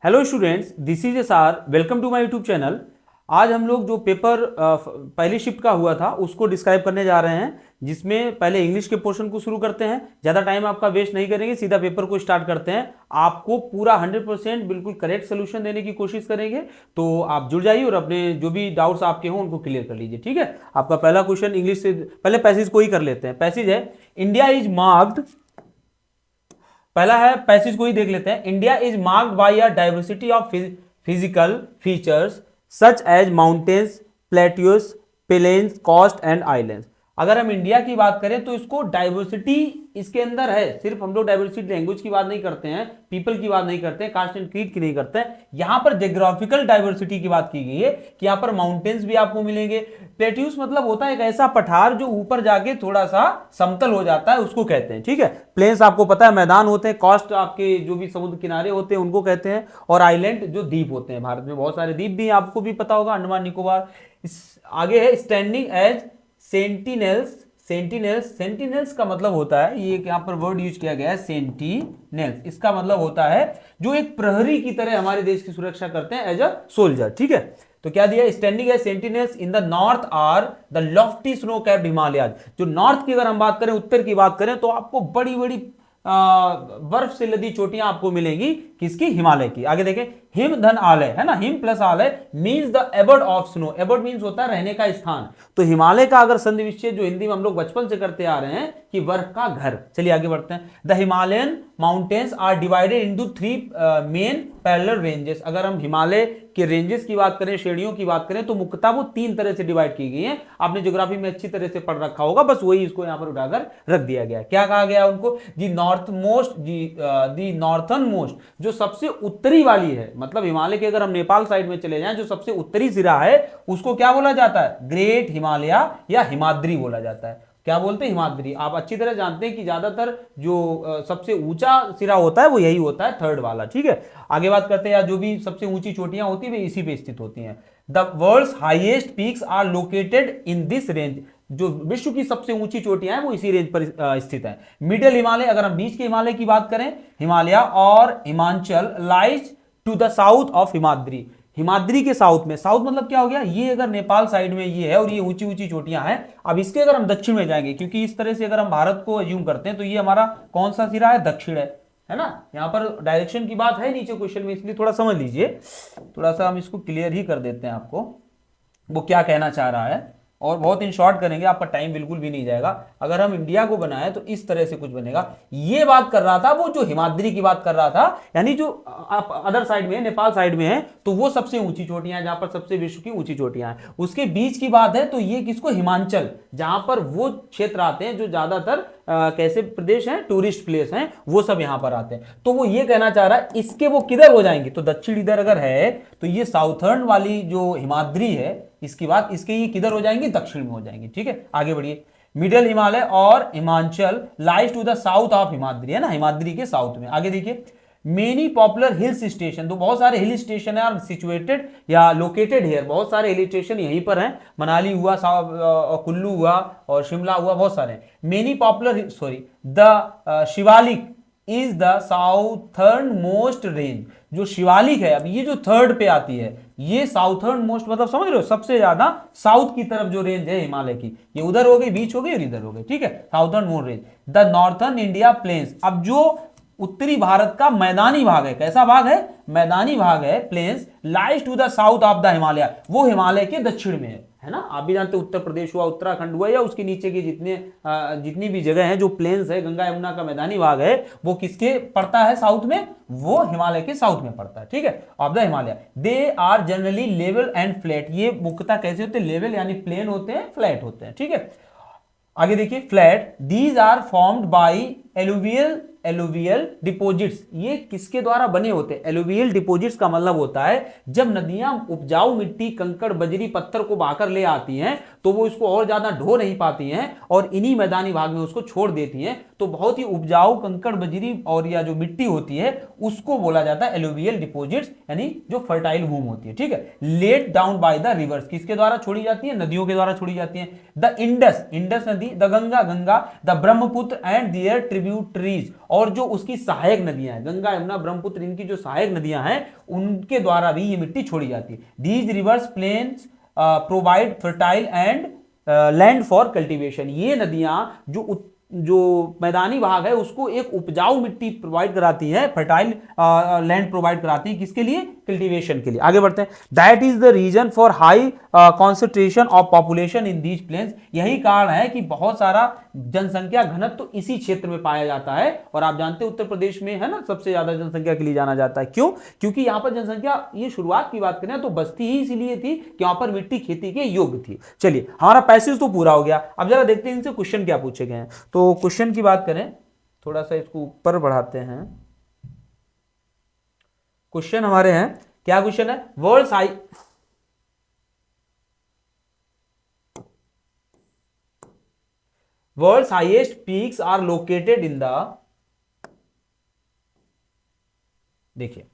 Hello students, this is S R. Welcome to my YouTube channel. आज हम लोग जो पेपर पहली शिफ्ट का हुआ था उसको डिस्क्राइब करने जा रहे हैं, जिसमें पहले इंग्लिश के पोर्शन को शुरू करते हैं। ज़्यादा टाइम आपका वेस्ट नहीं करेंगे, सीधा पेपर को स्टार्ट करते हैं। आपको पूरा 100% बिल्कुल करेक्ट सोल्यूशन देने की कोशिश करेंगे, तो आप जुड़ जाइए और अपने जो भी डाउट्स आपके हों उनको क्लियर कर लीजिए। ठीक है, आपका पहला क्वेश्चन इंग्लिश से, पहले पैसेज को ही कर लेते हैं। पैसेज है इंडिया इज मार्क्ड, पहला है पैसेज को ही देख लेते हैं। India is marked by a diversity of physical features such as mountains, plateaus, plains, coast and islands. अगर हम इंडिया की बात करें तो इसको डाइवर्सिटी इसके अंदर है। सिर्फ हम लोग डाइवर्सिटी लैंग्वेज की बात नहीं करते हैं, पीपल की बात नहीं करते हैं, कास्ट एंड क्रीड की नहीं करते हैं। यहां पर जियोग्राफिकल डाइवर्सिटी की बात की गई है कि यहां पर माउंटेन्स भी आपको मिलेंगे। प्लेट्यूस मतलब होता है एक ऐसा पठार जो ऊपर जाके थोड़ा सा समतल हो जाता है, उसको कहते हैं। ठीक है, प्लेन्स आपको पता है मैदान होते हैं, कोस्ट आपके जो भी समुद्र किनारे होते हैं उनको कहते हैं, और आइलैंड जो द्वीप होते हैं। भारत में बहुत सारे द्वीप भी आपको भी पता होगा, अंडमान निकोबार। आगे है स्टैंडिंग एज सेंटिनेल्स। सेंटिनेल्स का मतलब होता है, ये यहां पर वर्ड यूज किया गया है सेंटिनेल्स। इसका मतलब होता है जो एक प्रहरी की तरह हमारे देश की सुरक्षा करते हैं, एज अ सोल्जर। ठीक है, तो क्या दिया, standing as sentinels in the north are the lofty snow capped Himalayas. जो नॉर्थ की अगर हम बात करें, उत्तर की बात करें, तो आपको बड़ी बड़ी बर्फ से लदी चोटियां आपको मिलेंगी, किसकी, हिमालय की। आगे देखें, हिम धन आलय है ना, हिम प्लस आलय means the abode of snow. Abode means होता है रहने का स्थान। तो हिमालय का अगर संधि विच्छेद जो हिंदी में हम लोग बचपन से करते आ रहे हैं कि बर्फ का घर। चलिए आगे बढ़ते हैं। The Himalayan mountains are divided into 3 main parallel ranges. अगर हम हिमालय के रेंजेस की बात करें, श्रेणियों की बात करें, तो मुख्यतः वो 3 तरह से डिवाइड की गई है। आपने ज्योग्राफी में अच्छी तरह से पढ़ रखा होगा, बस वही इसको यहां पर उठाकर रख दिया गया। क्या कहा गया उनको, दी नॉर्थन मोस्ट, जो सबसे उत्तरी वाली है। मतलब हिमालय के अगर हम नेपाल साइड में चले जाएं, जो सबसे उत्तरी सिरा है उसको क्या बोला जाता है, ग्रेट हिमालय या हिमाद्री बोला जाता है। क्या बोलते हैं, हिमाद्री। आप अच्छी तरह जानते हैं कि ज्यादातर जो सबसे ऊंचा सिरा होता है वो यही होता है, थर्ड वाला। ठीक है, आगे बात करते हैं। जो भी सबसे ऊंची चोटियां होती है वे इसी पे स्थित होती हैं। The world's highest peaks are located in this range. जो विश्व की सबसे ऊंची चोटियां हैं वो इसी रेंज पर स्थित है। मिडिल हिमालय, अगर हम बीच के हिमालय की बात करें, हिमालय और Himachal lies to the south of Himadri. Himadri के साउथ में, साउथ मतलब क्या हो गया, ये अगर नेपाल साइड में ये है और ये ऊंची ऊंची चोटियां हैं। अब इसके अगर हम दक्षिण में जाएंगे, क्योंकि इस तरह से अगर हम भारत को अज्यूम करते हैं तो ये हमारा कौन सा सिरा है, दक्षिण है ना। यहां पर डायरेक्शन की बात है नीचे क्वेश्चन में, इसलिए थोड़ा समझ लीजिए। थोड़ा सा हम इसको क्लियर ही कर देते हैं आपको, वो क्या कहना चाह रहा है, और बहुत इन शॉर्ट करेंगे, आपका टाइम बिल्कुल भी नहीं जाएगा। अगर हम इंडिया को बनाए तो इस तरह से कुछ बनेगा। ये बात कर रहा था वो जो हिमाद्री की बात कर रहा था, यानी जो अदर साइड में है, नेपाल साइड में है, तो वो सबसे ऊंची चोटियां हैं, जहां पर सबसे विश्व की ऊंची चोटियां हैं। उसके बीच की बात है तो ये किसको, हिमांचल, जहां पर वो क्षेत्र आते हैं जो ज्यादातर कैसे प्रदेश हैं, टूरिस्ट प्लेस हैं, वो सब यहां पर आते हैं। तो वो ये कहना चाह रहा है इसके वो किधर हो जाएंगे, तो दक्षिण इधर अगर है तो ये साउथर्न वाली जो हिमाद्री है, इसकी बात, इसके ये किधर हो जाएंगे, दक्षिण में हो जाएंगे। ठीक है, आगे बढ़िए। मिडिल हिमालय और Himachal lies to the south of Himadri, है ना, हिमाद्री के साउथ में। आगे देखिए, मेनी पॉपुलर हिल्स स्टेशन, तो बहुत सारे हिल स्टेशन है सिचुएटेड या लोकेटेड हियर। बहुत सारे हिल स्टेशन यहीं पर हैं, मनाली हुआ, कुल्लू हुआ और शिमला हुआ, बहुत सारे। Many popular, sorry, the Shivalik is the southern most range. जो शिवालिक है, अब ये जो थर्ड पे आती है, ये साउथर्न मोस्ट मतलब समझ रहे हो, सबसे ज्यादा साउथ की तरफ जो रेंज है हिमालय की, ये उधर हो गई, बीच हो गई और इधर हो गई। ठीक है, southern most range. The northern India plains, अब जो उत्तरी भारत का मैदानी भाग है, कैसा भाग है, मैदानी भाग है, plains, lies to the south of the Himalaya, वो हिमालय के दक्षिण में है ना। आप भी जानते हैं उत्तर प्रदेश हुआ, उत्तराखंड हुआ, या उसके नीचे की जितनी भी जगह हैं जो प्लेन्स है, गंगा यमुना का मैदानी भाग है, वो किसके पड़ता है, साउथ में, वो हिमालय के साउथ में पड़ता है। ठीक है, of the Himalaya. They are generally level and flat, ये मुख्यतः कैसे होते हैं, लेवल यानी प्लेन होते हैं, फ्लैट होते हैं। ठीक है, आगे देखिए, flat, these are formed by alluvial deposits. ये किसके द्वारा बने होते हैं, एलुवियल डिपोजिट्स का मतलब होता है जब नदियां उपजाऊ मिट्टी, कंकड़, बजरी, पत्थर को बहाकर ले आती हैं तो वो इसको और ज्यादा ढो नहीं पाती हैं और इन्हीं मैदानी भाग में उसको छोड़ देती हैं, तो बहुत ही उपजाऊ कंकड़, बजरी और या जो मिट्टी होती है उसको बोला जाता है एलुवियल डिपोजिट्स, यानी जो फर्टाइल भूमि होती है। ठीक है, laid down by the rivers, किसके द्वारा छोड़ी जाती है, नदियों के द्वारा छोड़ी जाती है। द इंडस नदी, the Ganga, the Brahmaputra and their tributaries, और जो उसकी सहायक नदियां हैं, गंगा यमुना ब्रह्मपुत्र, इनकी जो सहायक नदियां हैं उनके द्वारा भी ये मिट्टी छोड़ी जाती है। These rivers plains provide fertile and land for cultivation. ये नदियां जो मैदानी भाग है उसको एक उपजाऊ मिट्टी प्रोवाइड कराती है, फर्टाइल लैंड प्रोवाइड कराती है, किसके लिए? कल्टीवेशन के लिए। आगे बढ़ते हैं। That is the reason for high concentration of population in these plains. यही कारण है कि बहुत सारा जनसंख्या घनत्व तो इसी क्षेत्र में पाया जाता है। और आप जानते हैं उत्तर प्रदेश में है ना सबसे ज्यादा जनसंख्या के लिए जाना जाता है। क्यों? क्योंकि यहां पर जनसंख्या, ये शुरुआत की बात करें तो बस्ती ही इसीलिए थी कि वहां पर मिट्टी खेती के योग्य थी। चलिए, हमारा पैसेज तो पूरा हो गया। अब जरा देखते हैं इनसे क्वेश्चन क्या पूछे गए हैं। तो क्वेश्चन की बात करें, थोड़ा सा इसको ऊपर बढ़ाते हैं। क्वेश्चन हमारे हैं, क्या क्वेश्चन है? World's highest peaks are located in the, देखिए,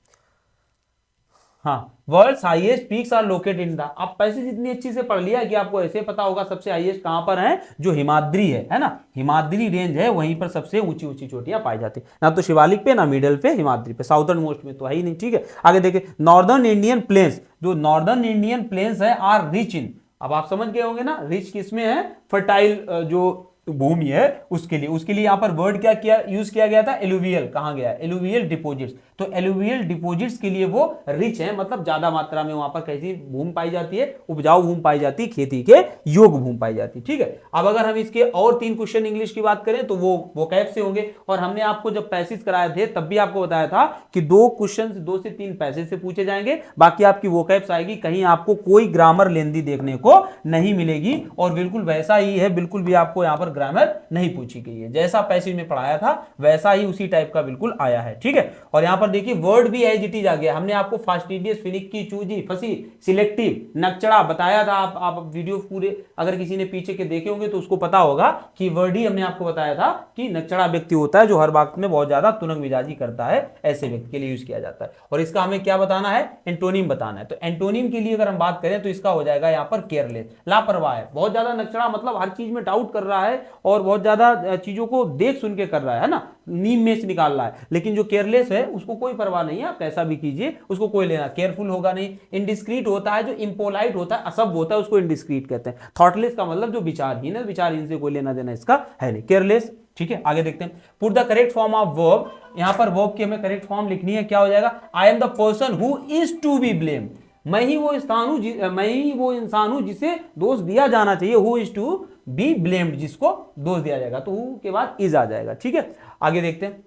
हाँ, world's highest peaks are located in the. आप पैसेज इतनी अच्छी से पढ़ लिया कि आपको ऐसे पता होगा सबसे हाईएस्ट कहां पर है? जो हिमाद्री है ना, हिमाद्री रेंज है, वहीं पर सबसे ऊंची ऊंची चोटियां पाई जाती है। ना तो शिवालिक पे, ना मिडल पे, हिमाद्री पे। साउदर्न मोस्ट में तो है ही नहीं। ठीक है, आगे देखिए। नॉर्दर्न इंडियन प्लेन्स, जो नॉर्दर्न इंडियन प्लेन्स है, आर रिच इन, अब आप समझ गए होंगे ना, रिच किसमें है? फर्टाइल जो भूमि है उसके लिए यहां पर वर्ड क्या यूज किया गया था? एलुवियल। कहां गया? Alluvial deposits. तो एलुवियल डिपोजिट्स के लिए वो रिच है, मतलब ज्यादा मात्रा में वहां पर कैसी भूमि पाई जाती है? उपजाऊ भूमि पाई जाती है, खेती के योग्य भूमि पाई जाती है। ठीक है, अब अगर हम इसके और 3 क्वेश्चन इंग्लिश की बात करें तो वो वोकैब से होंगे। और हमने आपको जब पैसेज कराए थे तब भी आपको बताया था कि 2 क्वेश्चन, 2 से 3 पैसेज से पूछे जाएंगे, बाकी आपकी वोकैब्स आएगी। कहीं आपको कोई ग्रामर लेंदी देखने को नहीं मिलेगी। और बिल्कुल वैसा ही है, बिल्कुल भी आपको यहां पर ग्रामर नहीं पूछी गई है। जैसा पैसेज में पढ़ाया था वैसा ही उसी टाइप का बिल्कुल आया है। ठीक है, और यहां पर देखिए वर्ड भी एज इट इज आ गया। हमने आपको फास्टिडियस, फिनिक्की, चूजी, फसी, सिलेक्टिव, नक्चड़ा बताया था। आप वीडियो पूरे अगर किसी ने पीछे के देखे होंगे तो उसको पता होगा कि वर्ड ही हमने आपको बताया था कि नक्चड़ा व्यक्ति होता है जो हर वक्त में बहुत ज्यादा तुनक मिजाजी करता है, ऐसे व्यक्ति के लिए यूज किया जाता है। और इसका हमें क्या बताना है? एंटोनिम बताना है। तो एंटोनिम के लिए अगर हम बात करें तो इसका हो जाएगा यहां पर केयरलेस, लापरवाह है। बहुत ज्यादा नक्चड़ा मतलब हर चीज में डाउट कर रहा है और बहुत ज्यादा चीजों को देख सुन के कर रहा है ना, नीम में से निकाल रहा है। लेकिन जो केयरलेस है उसको कोई परवाह नहीं है, आप कैसा भी कीजिए, उसको कोई लेना। केयरफुल होगा नहीं। इंडिस्क्रीट होता है, जो इम्पोलाइट होता है, असभ्य होता है, उसको इंडिस्क्रीट कहते हैं। थॉटलेस का मतलब जो विचारहीन है, विचारहीन से कोई लेना देना इसका है नहीं। केयरलेस। ठीक है, आगे देखते हैं। Put the correct form of verb. यहां पर वर्ब की हमें करेक्ट फॉर्म लिखनी है। क्या हो जाएगा? I am the person who is to be blame. मैं ही वो इंसान हूं जिसे दोष दिया जाना चाहिए। Who is to be blamed, जिसको दोष दिया जाएगा। तो हु के बाद इज आ जाएगा। ठीक है, आगे देखते हैं।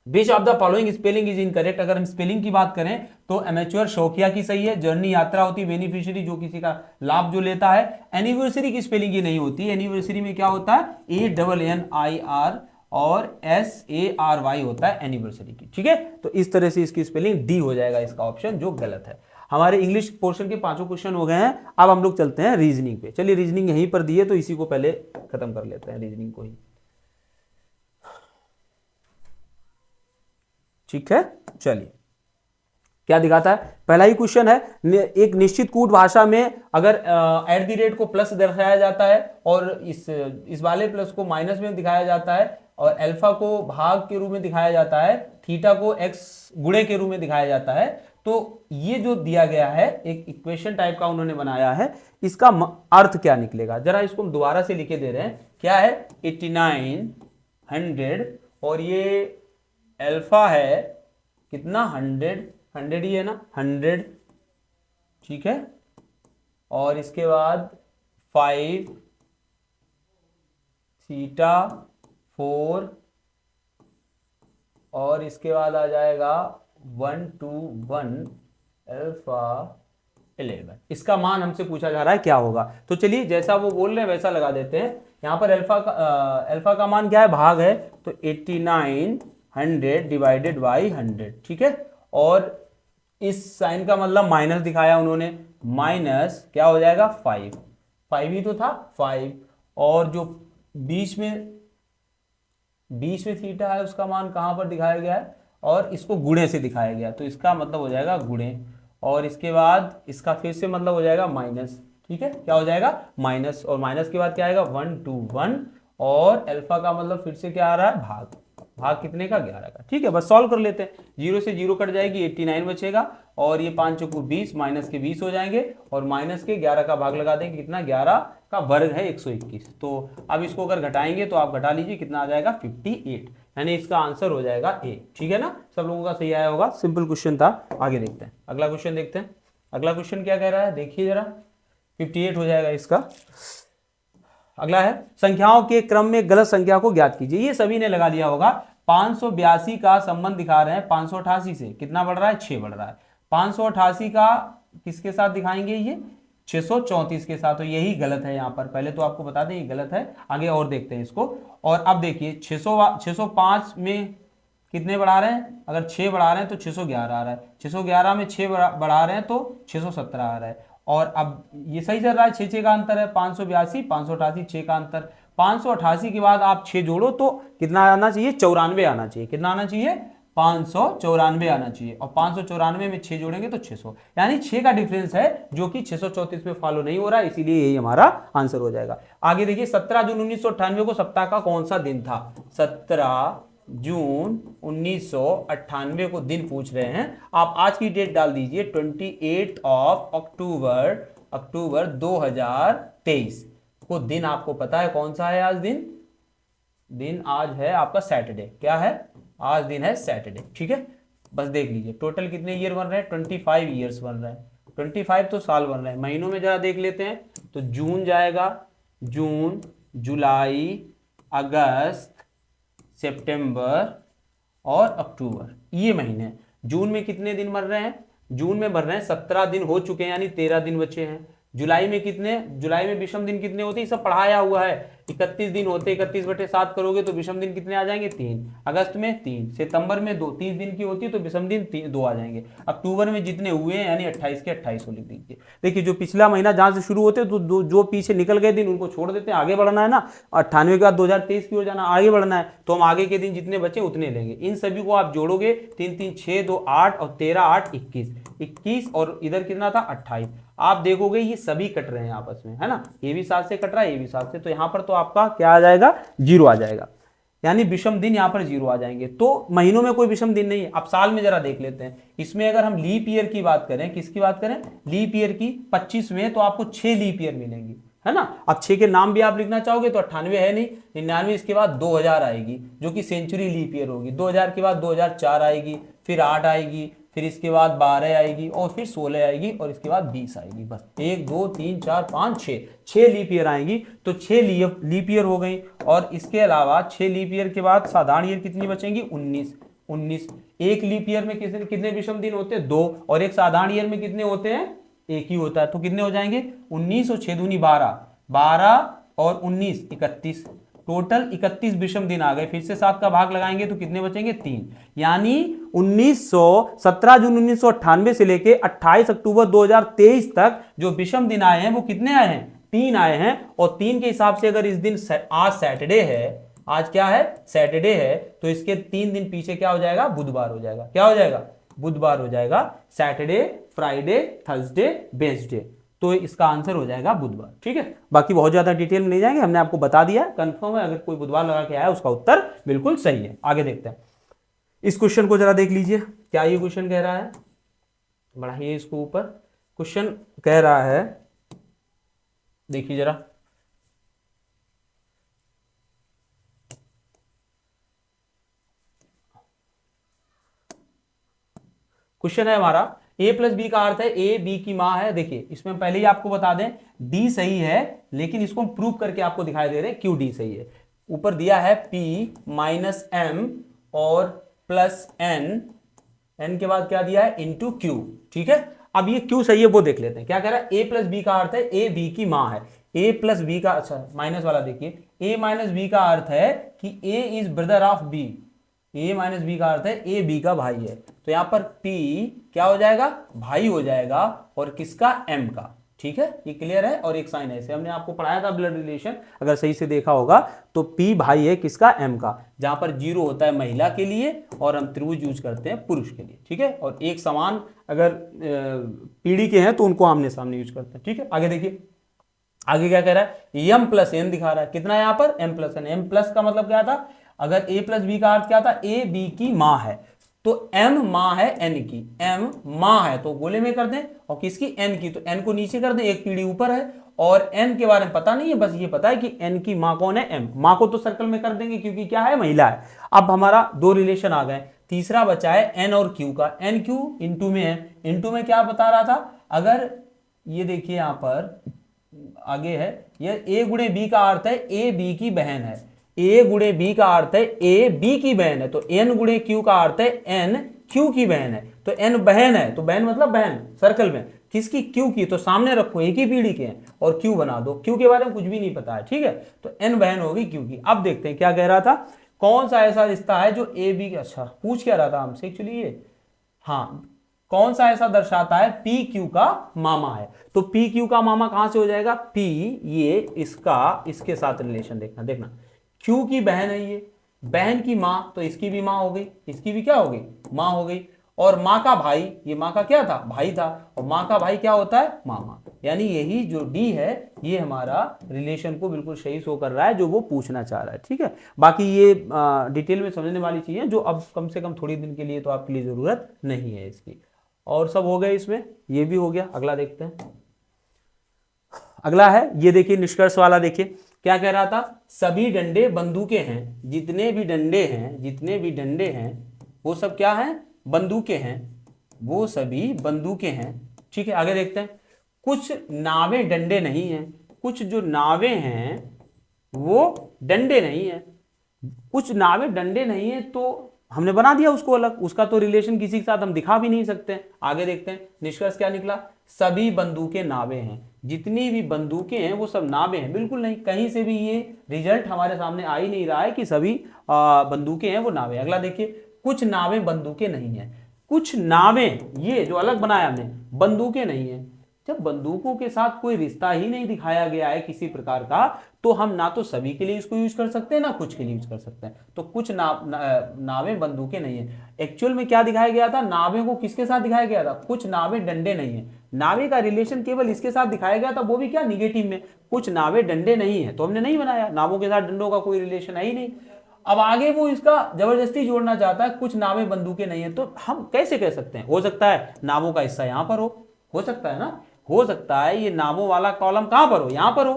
Which of the following spelling is incorrect. अगर हम स्पेलिंग की बात करें तो एमेच्योर शौकिया की सही है। जर्नी यात्रा होती है। बेनिफिशियरी जो किसी का लाभ जो लेता है। एनिवर्सरी की स्पेलिंग ही नहीं होती। एनिवर्सरी में क्या होता है? ANNIR और SARY होता है एनिवर्सरी की। ठीक है, तो इस तरह से इसकी स्पेलिंग डी हो जाएगा, इसका ऑप्शन जो गलत है। हमारे इंग्लिश पोर्शन के 5 क्वेश्चन हो गए हैं। अब हम लोग चलते हैं रीजनिंग पे। चलिए, रीजनिंग यहीं पर दी है तो इसी को पहले खत्म कर लेते हैं, रीजनिंग को ही। ठीक है, चलिए क्या दिखाता है? पहला ही क्वेश्चन है, एक निश्चित कूट भाषा में अगर @ को प्लस दर्शाया जाता है और इस वाले प्लस को माइनस में दिखाया जाता है और अल्फा को भाग के रूप में दिखाया जाता है, थीटा को x गुणे के रूप में दिखाया जाता है, तो ये जो दिया गया है एक इक्वेशन टाइप का उन्होंने बनाया है, इसका अर्थ क्या निकलेगा? जरा इसको हम दोबारा से लिखे दे रहे हैं। क्या है? 89, 100 और ये अल्फा है कितना? 100 ही है ना, 100। ठीक है, और इसके बाद 5 थीटा 4 और इसके बाद आ जाएगा 1 2 1 अल्फा 11। इसका मान हमसे पूछा जा रहा है क्या होगा। तो चलिए जैसा वो बोल रहे हैं वैसा लगा देते हैं। यहां पर अल्फा का मान क्या है? भाग है, तो 89 100 डिवाइडेड बाई 100। ठीक है, और इस साइन का मतलब माइनस दिखाया उन्होंने, माइनस क्या हो जाएगा? 5 ही तो था 5, और जो बीच में थीटा है उसका मान कहां पर दिखाया गया है? और इसको गुणे से दिखाया गया, तो इसका मतलब हो जाएगा गुणे, और इसके बाद इसका फिर से मतलब हो जाएगा माइनस। ठीक है, क्या हो जाएगा? माइनस, और माइनस के बाद क्या आएगा? 1 2 1, और अल्फा का मतलब फिर से क्या आ रहा है? भाग। भाग कितने का 11 का। ठीक है, बस सॉल्व कर लेते हैं। 0 से 0 कट जाएगी, 89 बचेगा और ये 5 चौको 20 माइनस के 20 हो जाएंगे और माइनस के 11 का भाग लगा देंगे, कितना 11 का वर्ग है 121। तो अब इसको अगर घटाएंगे तो आप घटा लीजिए कितना आ जाएगा 58, यानी इसका आंसर हो जाएगा ए। ठीक है ना, सब लोगों का सही आया होगा, सिंपल क्वेश्चन था। आगे देखते हैं, अगला क्वेश्चन देखते हैं। अगला क्वेश्चन क्या कह रहा है देखिए जरा, 58 हो जाएगा इसका। अगला है संख्याओं के क्रम में गलत संख्या को ज्ञात कीजिए। ये सभी ने लगा लिया होगा। 582 का संबंध दिखा रहे हैं 588 से, कितना बढ़ रहा है 6 बढ़ रहा है। 588 का किसके साथ दिखाएंगे, ये 634 के साथ, तो यही गलत है यहाँ पर। पहले तो आपको बता दें ये गलत है, आगे और देखते हैं इसको। और अब देखिए 605 में कितने बढ़ा रहे हैं, अगर 6 बढ़ा रहे हैं तो 611 आ रहा है, 611 में 6 बढ़ा रहे हैं तो 617 आ रहा है। और अब ये सही चल रहा है, 6 का अंतर है, 582 588 6 का अंतर। 588 के बाद आप 6 जोड़ो तो कितना आना चाहिए, 94 आना चाहिए। कितना आना चाहिए, 594 आना चाहिए। और 594 में 6 जोड़ेंगे तो 600, यानी 6 का डिफरेंस है जो कि 634 में फॉलो नहीं हो रहा है, इसीलिए यही हमारा आंसर हो जाएगा। आगे देखिए 17 जून 1998 को सप्ताह का कौन सा दिन था। 17 जून 1998 को दिन पूछ रहे हैं। आप आज की डेट डाल दीजिए 28 अक्टूबर 2023 को दिन आपको पता है कौन सा है आज दिन आज है आपका सैटरडे। क्या है, आज दिन है सैटरडे। ठीक है, बस देख लीजिए टोटल कितने ईयर बन रहे हैं, 25 ईयर्स बन रहे हैं। 25 तो साल बन रहे हैं। महीनों में जरा देख लेते हैं तो जून जाएगा, जून जुलाई अगस्त सितंबर और अक्टूबर, ये महीने। जून में कितने दिन बन रहे हैं, जून में बन रहे हैं 17 दिन हो चुके हैं, यानी 13 दिन बचे हैं। जुलाई में कितने, जुलाई में विषम दिन कितने होते हैं, सब पढ़ाया हुआ है, 31 दिन होते। 31/7 करोगे तो विषम दिन कितने आ जाएंगे 3। अगस्त में 3, सितंबर में 2, 30 दिन की होती है तो विषम दिन 2 आ जाएंगे। अक्टूबर में जितने हुए हैं यानी 28 के 28 लिख दीजिए। देखिए जो पिछला महीना जहां से शुरू होते हैं तो जो पीछे निकल गए दिन उनको छोड़ देते हैं, आगे बढ़ना है ना। 98 के बाद 2023 की ओर जाना, आगे बढ़ना है, तो हम आगे के दिन जितने बचे उतने लेंगे। इन सभी को आप जोड़ोगे, 3 3 6 2 8 और 13 8 21 और इधर कितना था 28। आप देखोगे ये सभी कट रहे हैं आपस में, है ना, ये भी 7 से कट रहा है, ये भी 7 से, तो यहां पर तो आपका क्या आ जाएगा 0 आ जाएगा, यानी विषम दिन यहां पर 0 आ जाएंगे। तो महीनों में कोई विषम दिन नहीं है। अब साल में जरा देख लेते हैं। इसमें अगर हम लीप ईयर की बात करें, किसकी बात करें, लीप ईयर की, 25 में तो आपको 6 लीप ईयर मिलेंगी, है ना। अब 6 के नाम भी आप लिखना चाहोगे तो 98 है नहीं, 99 इसके बाद 2000 आएगी जो कि सेंचुरी लीप ईयर होगी। 2000 के बाद 2004 आएगी, फिर 8 आएगी, फिर इसके बाद 12 आएगी और फिर 16 आएगी और इसके बाद 20 आएगी। बस 1 2 3 4 5 6 लीप ईयर आएंगी, तो 6 लीप ईयर हो गई। और इसके अलावा 6 लीप ईयर के बाद साधारण ईयर कितनी बचेंगी 19। एक लीप ईयर में कितने विषम दिन होते हैं 2, और एक साधारण ईयर में कितने होते हैं, एक ही होता है। तो कितने हो जाएंगे 19 और 6 दूनी 12 और 19 31, टोटल 31 विषम दिन आ गए। फिर से 7 का भाग लगाएंगे तो कितने बचेंगे 3, यानी 17 जून 1998 से लेके 28 अक्टूबर 2023 तक जो विषम दिन आए हैं वो कितने आए हैं 3 आए हैं। और 3 के हिसाब से अगर इस दिन आज सैटरडे है, आज क्या है सैटरडे है, तो इसके 3 दिन पीछे क्या हो जाएगा बुधवार हो जाएगा। क्या हो जाएगा बुधवार हो जाएगा, सैटरडे फ्राइडे थर्सडे वेडनेसडे, तो इसका आंसर हो जाएगा बुधवार। ठीक है, बाकी बहुत ज्यादा डिटेल में नहीं जाएंगे, हमने आपको बता दिया, कंफर्म है। अगर कोई बुधवार लगा के आया उसका उत्तर बिल्कुल सही है। आगे देखते हैं, इस क्वेश्चन को जरा देख लीजिए। क्या ये क्वेश्चन कह रहा है, बढ़ाइए इसको ऊपर। क्वेश्चन कह रहा है, देखिए जरा, क्वेश्चन है हमारा a प्लस बी का अर्थ है a b की मां है। देखिए इसमें पहले ही आपको बता दें d सही है, लेकिन इसको हम प्रूव करके आपको दिखाई दे रहे हैं क्यों d सही है। ऊपर दिया है p माइनस m और प्लस n के बाद क्या दिया है इंटू q। ठीक है, अब ये क्यों सही है वो देख लेते हैं। क्या कह रहा है a प्लस बी का अर्थ है a b की मां है। a प्लस बी का, अच्छा माइनस वाला देखिए, a माइनस बी का अर्थ है कि a is brother of b। a minus B का अर्थ है a b का भाई है, तो यहां पर p क्या हो जाएगा भाई हो जाएगा, और किसका m का। ठीक है, ये क्लियर है। और एक साइन ऐसे हमने आपको पढ़ाया था ब्लड रिलेशन, अगर सही से देखा होगा तो p भाई है किसका m का, जहां पर 0 होता है महिला के लिए और हम त्रिभुज यूज करते हैं पुरुष के लिए। ठीक है, और एक समान अगर पीढ़ी के हैं तो उनको आमने सामने यूज करते हैं। ठीक है, आगे देखिए, आगे क्या कह रहा है m प्लस n दिखा रहा है, कितना यहां पर m plus n। m plus का मतलब क्या था, अगर a प्लस बी का अर्थ क्या था, a b की माँ है, तो m माँ है n की, m माँ है तो गोले में कर दें, और किसकी, n की, तो n को नीचे कर दें, एक पीढ़ी ऊपर है, और n के बारे में पता नहीं है, बस ये पता है कि n की माँ कौन है, m। माँ को तो सर्कल में कर देंगे क्योंकि क्या है, महिला है। अब हमारा दो रिलेशन आ गए, तीसरा बचा है n और q का। n q इंटू में है, इंटू में क्या बता रहा था, अगर ये देखिए यहां पर आगे है, ये a गुणे b का अर्थ है a b की बहन है, a गुणे b का अर्थ है a b की बहन है, तो n गुणे q का अर्थ है n q की बहन है, तो n बहन है, तो बहन मतलब बहन सर्कल में किसकी, q की, तो सामने रखो, एक ही पीढ़ी के हैं, और q बना दो, q के बारे में कुछ भी नहीं पता है, ठीक है, तो n बहन होगी q की। अब देखते हैं क्या कह रहा था, कौन सा ऐसा रिश्ता है जो a b, अच्छा पूछ क्या रहा था हमसे एक्चुअली ये, हाँ, कौन सा ऐसा दर्शाता है पी क्यू का मामा है, तो पी क्यू का मामा कहां से हो जाएगा, पी, ये इसका इसके साथ रिलेशन देखना, देखना क्यू की बहन है, ये बहन की मां, तो इसकी भी मां हो गई, इसकी भी क्या हो गई, मां हो गई, और मां का भाई, ये मां का क्या था, भाई था, और मां का भाई क्या होता है, मामा। यानी यही जो डी है ये हमारा रिलेशन को बिल्कुल सही शो कर रहा है जो वो पूछना चाह रहा है, ठीक है। बाकी ये डिटेल में समझने वाली चीजें जो अब कम से कम थोड़ी दिन के लिए तो आपके लिए जरूरत नहीं है इसकी। और सब हो गए इसमें, ये भी हो गया। अगला देखते हैं, अगला है ये देखिए निष्कर्ष वाला, देखिए क्या कह रहा था, सभी डंडे बंदूकें हैं, जितने भी डंडे हैं, जितने भी डंडे हैं वो सब क्या हैं, बंदूकें हैं, वो सभी बंदूकें हैं, ठीक है। आगे देखते हैं, कुछ नावें डंडे नहीं हैं, कुछ जो नावें हैं वो डंडे नहीं है, कुछ नावें डंडे नहीं है, तो हमने बना दिया उसको अलग, उसका तो रिलेशन किसी के साथ हम दिखा भी नहीं सकते। आगे देखते हैं निष्कर्ष क्या निकला, सभी बंदूकें नावें हैं, जितनी भी बंदूकें हैं वो सब नावें हैं, बिल्कुल नहीं, कहीं से भी ये रिजल्ट हमारे सामने आ ही नहीं रहा है कि सभी बंदूकें हैं वो नावें। अगला देखिए, कुछ नावें बंदूकें नहीं है, कुछ नावें, ये जो अलग बनाया हमने, बंदूकें नहीं है। जब बंदूकों के साथ कोई रिश्ता ही नहीं दिखाया गया है किसी प्रकार का, तो हम ना तो सभी के लिए इसको यूज कर सकते हैं ना कुछ के लिए यूज कर सकते हैं। तो कुछ नावें बंदूकें नहीं है, एक्चुअल में क्या दिखाया गया था, नावें को किसके साथ दिखाया गया था, कुछ नावें डंडे नहीं है, नावे का रिलेशन केवल इसके साथ दिखाया गया था, वो भी क्या, निगेटिव में, कुछ नावें डंडे नहीं है, तो हमने नहीं बनाया, नावों के साथ डंडों का कोई रिलेशन है ही नहीं। अब आगे वो इसका जबरदस्ती जोड़ना चाहता है, कुछ नावें बंदूकें नहीं है, तो हम कैसे कह सकते हैं, हो सकता है नावों का हिस्सा यहां पर हो सकता है ना, हो सकता है ये नामों वाला कॉलम कहां पर हो, यहां पर हो,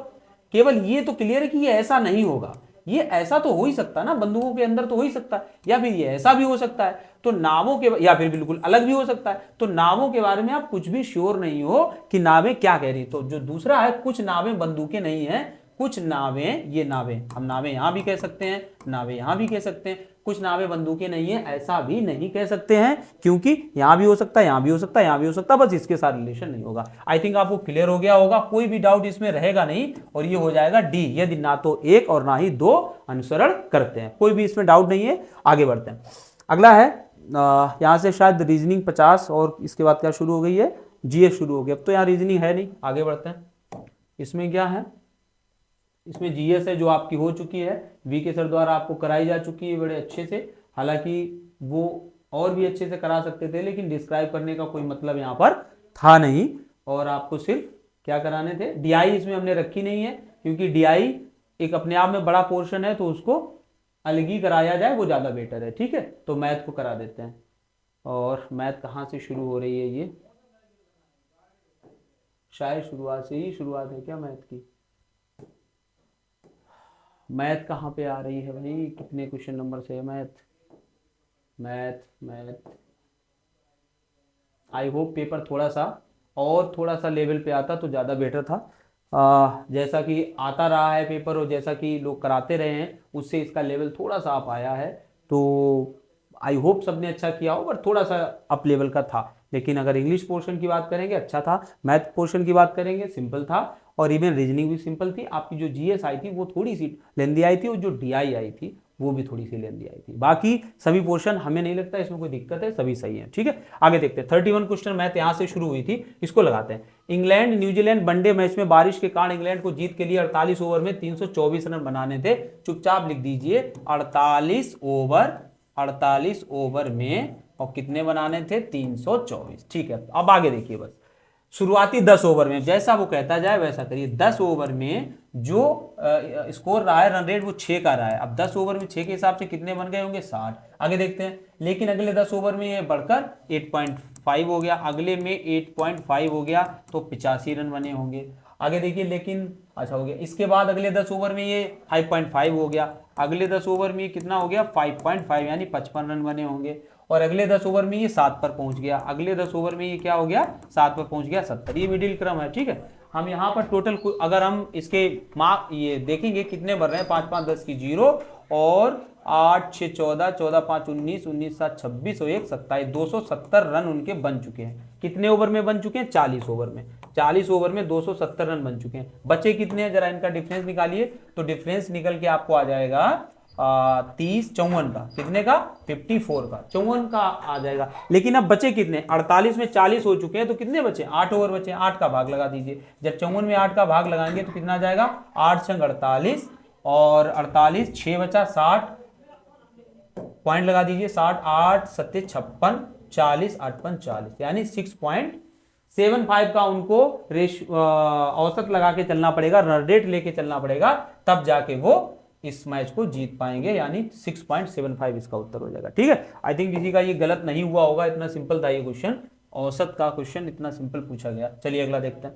केवल ये तो क्लियर है कि ये ऐसा नहीं होगा, ये ऐसा तो हो ही सकता है ना, बंदूकों के अंदर तो हो ही सकता है, या फिर ये ऐसा भी हो सकता है, तो नावों के, या फिर बिल्कुल अलग भी हो सकता है। तो नावों के बारे में आप कुछ भी श्योर नहीं हो कि नावें क्या कह रही, तो जो दूसरा है, कुछ नावें बंदूकें नहीं है, कुछ नावें, ये नावें, हम नावें यहां भी कह सकते हैं, नावें यहां भी कह सकते हैं, कुछ नावें बंदूकें नहीं है ऐसा भी नहीं कह सकते हैं, क्योंकि यहां भी हो सकता है, यहां भी हो सकता है, यहां भी हो सकता है, बस इसके साथ रिलेशन नहीं होगा। आई थिंक आपको क्लियर हो गया होगा, कोई भी डाउट इसमें रहेगा नहीं, और ये हो जाएगा डी, यदि ना तो एक और ना ही दो अनुसरण करते हैं, कोई भी इसमें डाउट नहीं है। आगे बढ़ते हैं, अगला है यहां से शायद रीजनिंग 50, और इसके बाद क्या शुरू हो गई है, जीएस शुरू हो गया। अब तो यहाँ रीजनिंग है नहीं, आगे बढ़ते हैं। इसमें क्या है, इसमें जीएस है जो आपकी हो चुकी है, वी के सर द्वारा आपको कराई जा चुकी है बड़े अच्छे से, हालांकि वो और भी अच्छे से करा सकते थे, लेकिन डिस्क्राइब करने का कोई मतलब यहाँ पर था नहीं, और आपको सिर्फ क्या कराने थे, डीआई इसमें हमने रखी नहीं है, क्योंकि डीआई एक अपने आप में बड़ा पोर्शन है, तो उसको अलग ही कराया जाए वो ज्यादा बेटर है, ठीक है। तो मैथ को करा देते हैं, और मैथ कहाँ से शुरू हो रही है, ये शायद शुरुआत से ही शुरुआत है क्या मैथ की, मैथ कहाँ पे आ रही है भाई, कितने क्वेश्चन नंबर से है math, math math I hope paper थोड़ा सा लेवल पे आता तो ज़्यादा बेटर था। जैसा कि आता रहा है पेपर, और जैसा कि लोग कराते रहे हैं, उससे इसका लेवल थोड़ा सा अप आया है, तो आई होप सबने अच्छा किया हो, पर थोड़ा सा अप लेवल का था। लेकिन अगर इंग्लिश पोर्शन की बात करेंगे अच्छा था, मैथ पोर्शन की बात करेंगे सिंपल था, और इवन रीजनिंग भी सिंपल थी। आपकी जो जीएस आई थी वो थोड़ी सी लेंदी आई थी, और जो डीआई आई थी वो भी थोड़ी सी लेंदी आई थी। बाकी सभी पोर्शन हमें नहीं लगता इसमें कोई दिक्कत है, सभी सही है, ठीक है। आगे देखते हैं, 31 क्वेश्चन मैथ यहां से शुरू हुई थी, इसको लगाते हैं। इंग्लैंड न्यूजीलैंड वनडे मैच में बारिश के कारण इंग्लैंड को जीत के लिए 48 ओवर में 324 रन बनाने थे। चुपचाप लिख दीजिए 48 ओवर में, और कितने बनाने थे, 324, ठीक है। अब आगे देखिए बस, शुरुआती 10 ओवर में, जैसा वो कहता जाए वैसा करिए। 10 ओवर में जो स्कोर रहा है, रन रेट वो 6 का रहा है। अब 10 ओवर में 6 के हिसाब से कितने बन गए होंगे? 60। आगे देखते हैं, लेकिन अगले 10 ओवर में ये बढ़कर 8.5 हो गया, अगले में 8.5 हो गया, तो 85 रन बने होंगे। आगे देखिए, लेकिन अच्छा हो गया, इसके बाद अगले 10 ओवर में ये 5.5 हो गया, अगले 10 ओवर में ये कितना हो गया? 5.5, यानी 55 रन बने होंगे। और अगले 10 ओवर में ये 7 पर पहुंच गया, अगले 10 ओवर में ये क्या हो गया? 7 पर पहुंच गया, 70। ये मिडिल क्रम है, ठीक है। हम यहाँ पर टोटल अगर हम इसके मार्क ये देखेंगे कितने बन रहे हैं, 5 5 10 की 0 और 8 6 14, 14 5 19, 19 7 26 और 1 27, 270 रन उनके बन चुके हैं। कितने ओवर में बन चुके हैं? 40 ओवर में। 40 ओवर में 270 रन बन चुके हैं। बचे कितने हैं? जरा इनका डिफरेंस निकालिए। तो डिफरेंस निकल के आपको आ जाएगा 30 54 का। कितने का? 54 का, 54 का आ जाएगा। लेकिन अब बचे कितने? 48 में 40 हो चुके हैं, तो कितने बचे? 8 ओवर बचे। 8 का भाग लगा दीजिए। जब 54 में 8 का भाग लगाएंगे तो कितना आ जाएगा? 8 छंग 48 और 48 6 बचा 60, पॉइंट लगा दीजिए 60, 8 7 56, 40 8 5 40, यानी 6.75 का उनको औसत लगा के चलना पड़ेगा, रन रेट लेके चलना पड़ेगा, तब जाके वो इस मैच को जीत पाएंगे, यानी 6.75 इसका उत्तर हो जाएगा। ठीक है, आई थिंक किसी का ये गलत नहीं हुआ होगा, इतना सिंपल था ये क्वेश्चन। औसत का क्वेश्चन इतना सिंपल पूछा गया। चलिए अगला देखते हैं।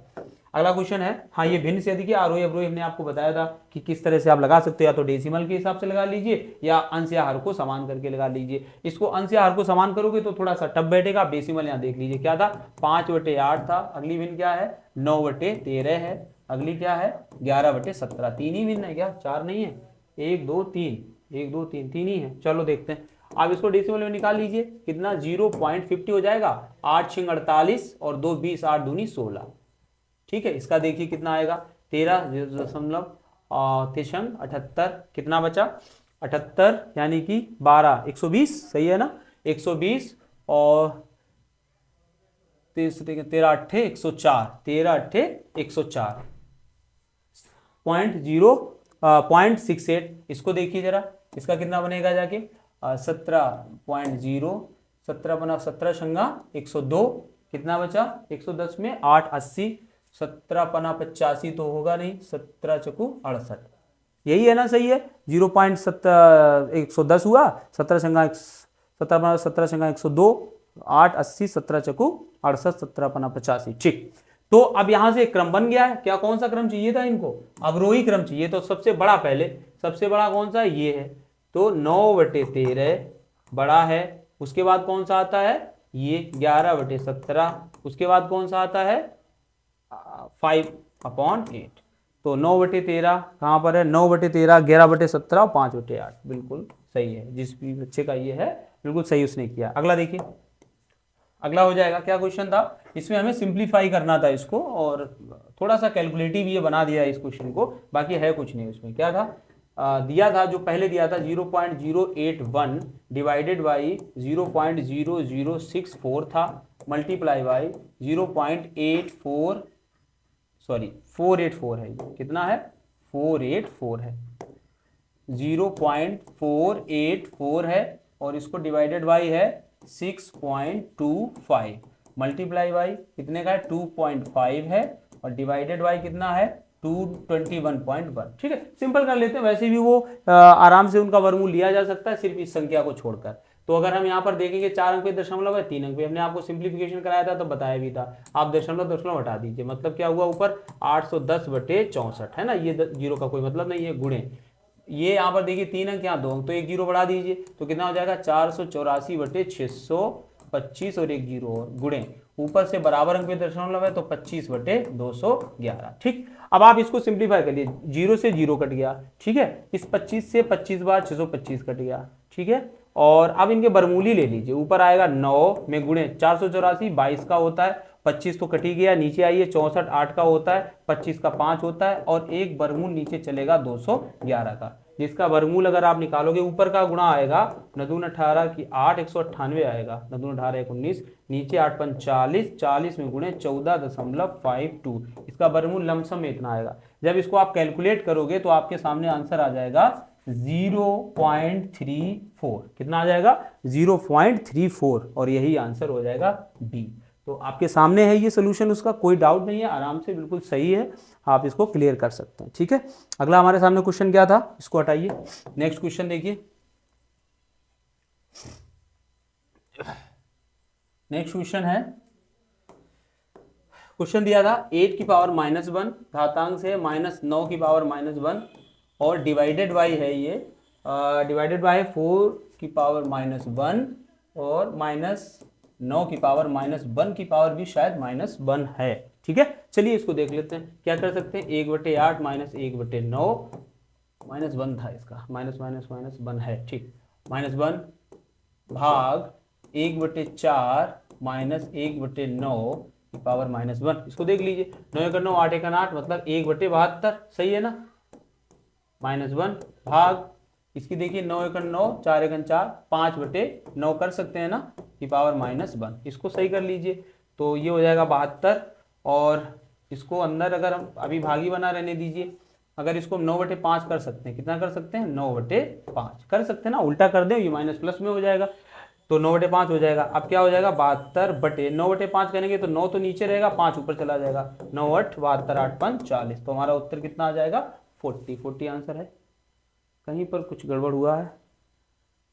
अगला क्वेश्चन है, हाँ ये भिन्न से अधिक आरोही अवरोही हमने आपको बताया था कि किस तरह से आप लगा सकते हो, या तो डेसिमल के हिसाब से लगा लीजिए या अंश या हर को समान करके लगा लीजिए। इसको अंश या हर को समान करोगे तो थोड़ा सा टफ बैठेगा। आप डेसिमल यहाँ देख लीजिए क्या था, 5/8 था। अगली भिन्न क्या है? 9/13 है। अगली क्या है? 11/17। 3 ही भिन्न है क्या? 4 नहीं है? 1 2 3, 1 2 3, 3 ही है। चलो देखते हैं। आप इसको डेसिमल में निकाल लीजिए, कितना? 0.50 हो जाएगा। 8 6 48 और 2 20, 8 दूनी 16। ठीक है, इसका देखिए कितना आएगा? 13.78। कितना बचा? 78, यानी कि 12, 120, सही है ना? 120 और 13 8 104, 13 8 104, 0.68। इसको देखिए जरा, इसका कितना बनेगा जाके? 17.0, 17 बना 17 छंगा 102, कितना बचा? 110 में 8 80, 17 पना 85 तो होगा नहीं, 17 चकू 68, यही है ना? सही है। 0.110 हुआ, 17 छंगा 102, 8 80, 17 चकू 68, 17 पना 85। ठीक, तो अब यहां से एक क्रम बन गया है। क्या कौन सा क्रम चाहिए था इनको? अवरोही क्रम चाहिए। तो सबसे बड़ा पहले, सबसे बड़ा कौन सा? ये है। तो 9/13 बड़ा है। उसके बाद कौन सा आता है? ये 11/17। उसके बाद कौन सा आता है? 5/8। तो 9/13 कहां पर है? 9/13, 11/17 और 5/8। बिल्कुल सही है, जिस भी बच्चे का ये है बिल्कुल सही उसने किया। अगला देखिए, अगला हो जाएगा। क्या क्वेश्चन था इसमें? हमें सिंप्लीफाई करना था इसको, और थोड़ा सा कैलकुलेटिव ये बना दिया है इस क्वेश्चन को, बाकी है कुछ नहीं उसमें। क्या था? दिया था, जो पहले दिया था 0.081 डिवाइडेड बाई 0.0064 था, मल्टीप्लाई बाई 484 है। कितना है? 484 है। 0.484 है, और इसको डिवाइडेड बाई है 6.25, मल्टीप्लाई बाई कितने का है? 2.5 है, और डिवाइडेड बाई कितना है? 221.1। ठीक है, सिंपल कर लेते हैं। वैसे भी वो आराम से उनका वर्गमूल लिया जा सकता है, सिर्फ इस संख्या को छोड़कर। तो अगर हम यहाँ पर देखेंगे 4 अंक पे दशमलव है, 3 अंक पे, हमने आपको सिंप्लीफिकेशन कराया था तो बताया भी था। आप दशमलव हटा दीजिए, मतलब क्या हुआ? ऊपर 810/64 है ना? ये जीरो का कोई मतलब नहीं है, गुणे। ये यहाँ पर देखिए 3 अंक, यहाँ 2 अंक, तो एक जीरो बढ़ा दीजिए, तो कितना हो जाएगा? 484/625 और एक जीरो और गुणे, ऊपर से बराबर अंक पे दशमलव है तो 25/211। ठीक, अब आप इसको सिंप्लीफाई करिए। 0 से 0 कट गया, ठीक है। इस 25 से 25 बार 625 कट गया, ठीक है। और अब इनके बरमूली ले लीजिए। ऊपर आएगा 9 में गुणे 484, 22 का होता है, 25 तो कट ही गया। नीचे आइए 64, 8 का होता है, 25 का 5 होता है, और एक बरमूल नीचे चलेगा 211 का, जिसका वर्गमूल अगर आप निकालोगे, ऊपर का गुणा आएगा 9 18 की 8, 198 आएगा, 9 18 19, नीचे 8 5 40, 40 में गुणे 14.52, इसका वर्गमूल लमसम में इतना आएगा। जब इसको आप कैलकुलेट करोगे तो आपके सामने आंसर आ जाएगा 0.34। कितना आ जाएगा? 0.34, और यही आंसर हो जाएगा बी। तो आपके सामने है ये सोल्यूशन, उसका कोई डाउट नहीं है, आराम से बिल्कुल सही है, आप इसको क्लियर कर सकते हैं। ठीक है, अगला हमारे सामने क्वेश्चन क्या था, इसको हटाइए, नेक्स्ट क्वेश्चन देखिए। नेक्स्ट क्वेश्चन है, क्वेश्चन दिया था 8 की पावर -1 घातांक से -9 की पावर -1 और डिवाइडेड बाई है ये, डिवाइडेड बाय 4 की पावर -1 और -9 की पावर -1 की पावर भी शायद -1 है। ठीक है, चलिए इसको देख लेते हैं, क्या कर सकते हैं, 1/8 -1/9 -1 था इसका, -1 है, ठीक, -1 भाग 1/4 -1/9 की पावर -1, इसको देख लीजिए, 9 × 9 8 × 8 मतलब 1/72, सही है ना, -1 भाग इसकी देखिए 9 × 9 4 × 4 5/9 कर सकते हैं ना, की पावर -1, इसको सही कर लीजिए, तो ये हो जाएगा 72, और इसको अंदर अगर हम अभी भागी बना रहने दीजिए, अगर इसको 9/5 कर सकते हैं, कितना कर सकते हैं, 9/5 कर सकते हैं ना, उल्टा कर दें, ये माइनस प्लस में हो जाएगा, तो 9/5 हो जाएगा। अब क्या हो जाएगा, 72/9/5 करेंगे तो 9 तो नीचे रहेगा, 5 ऊपर चला जाएगा, 9 8 72 8 5 40, तो हमारा उत्तर कितना आ जाएगा, 40 आंसर है। कहीं पर कुछ गड़बड़ हुआ है,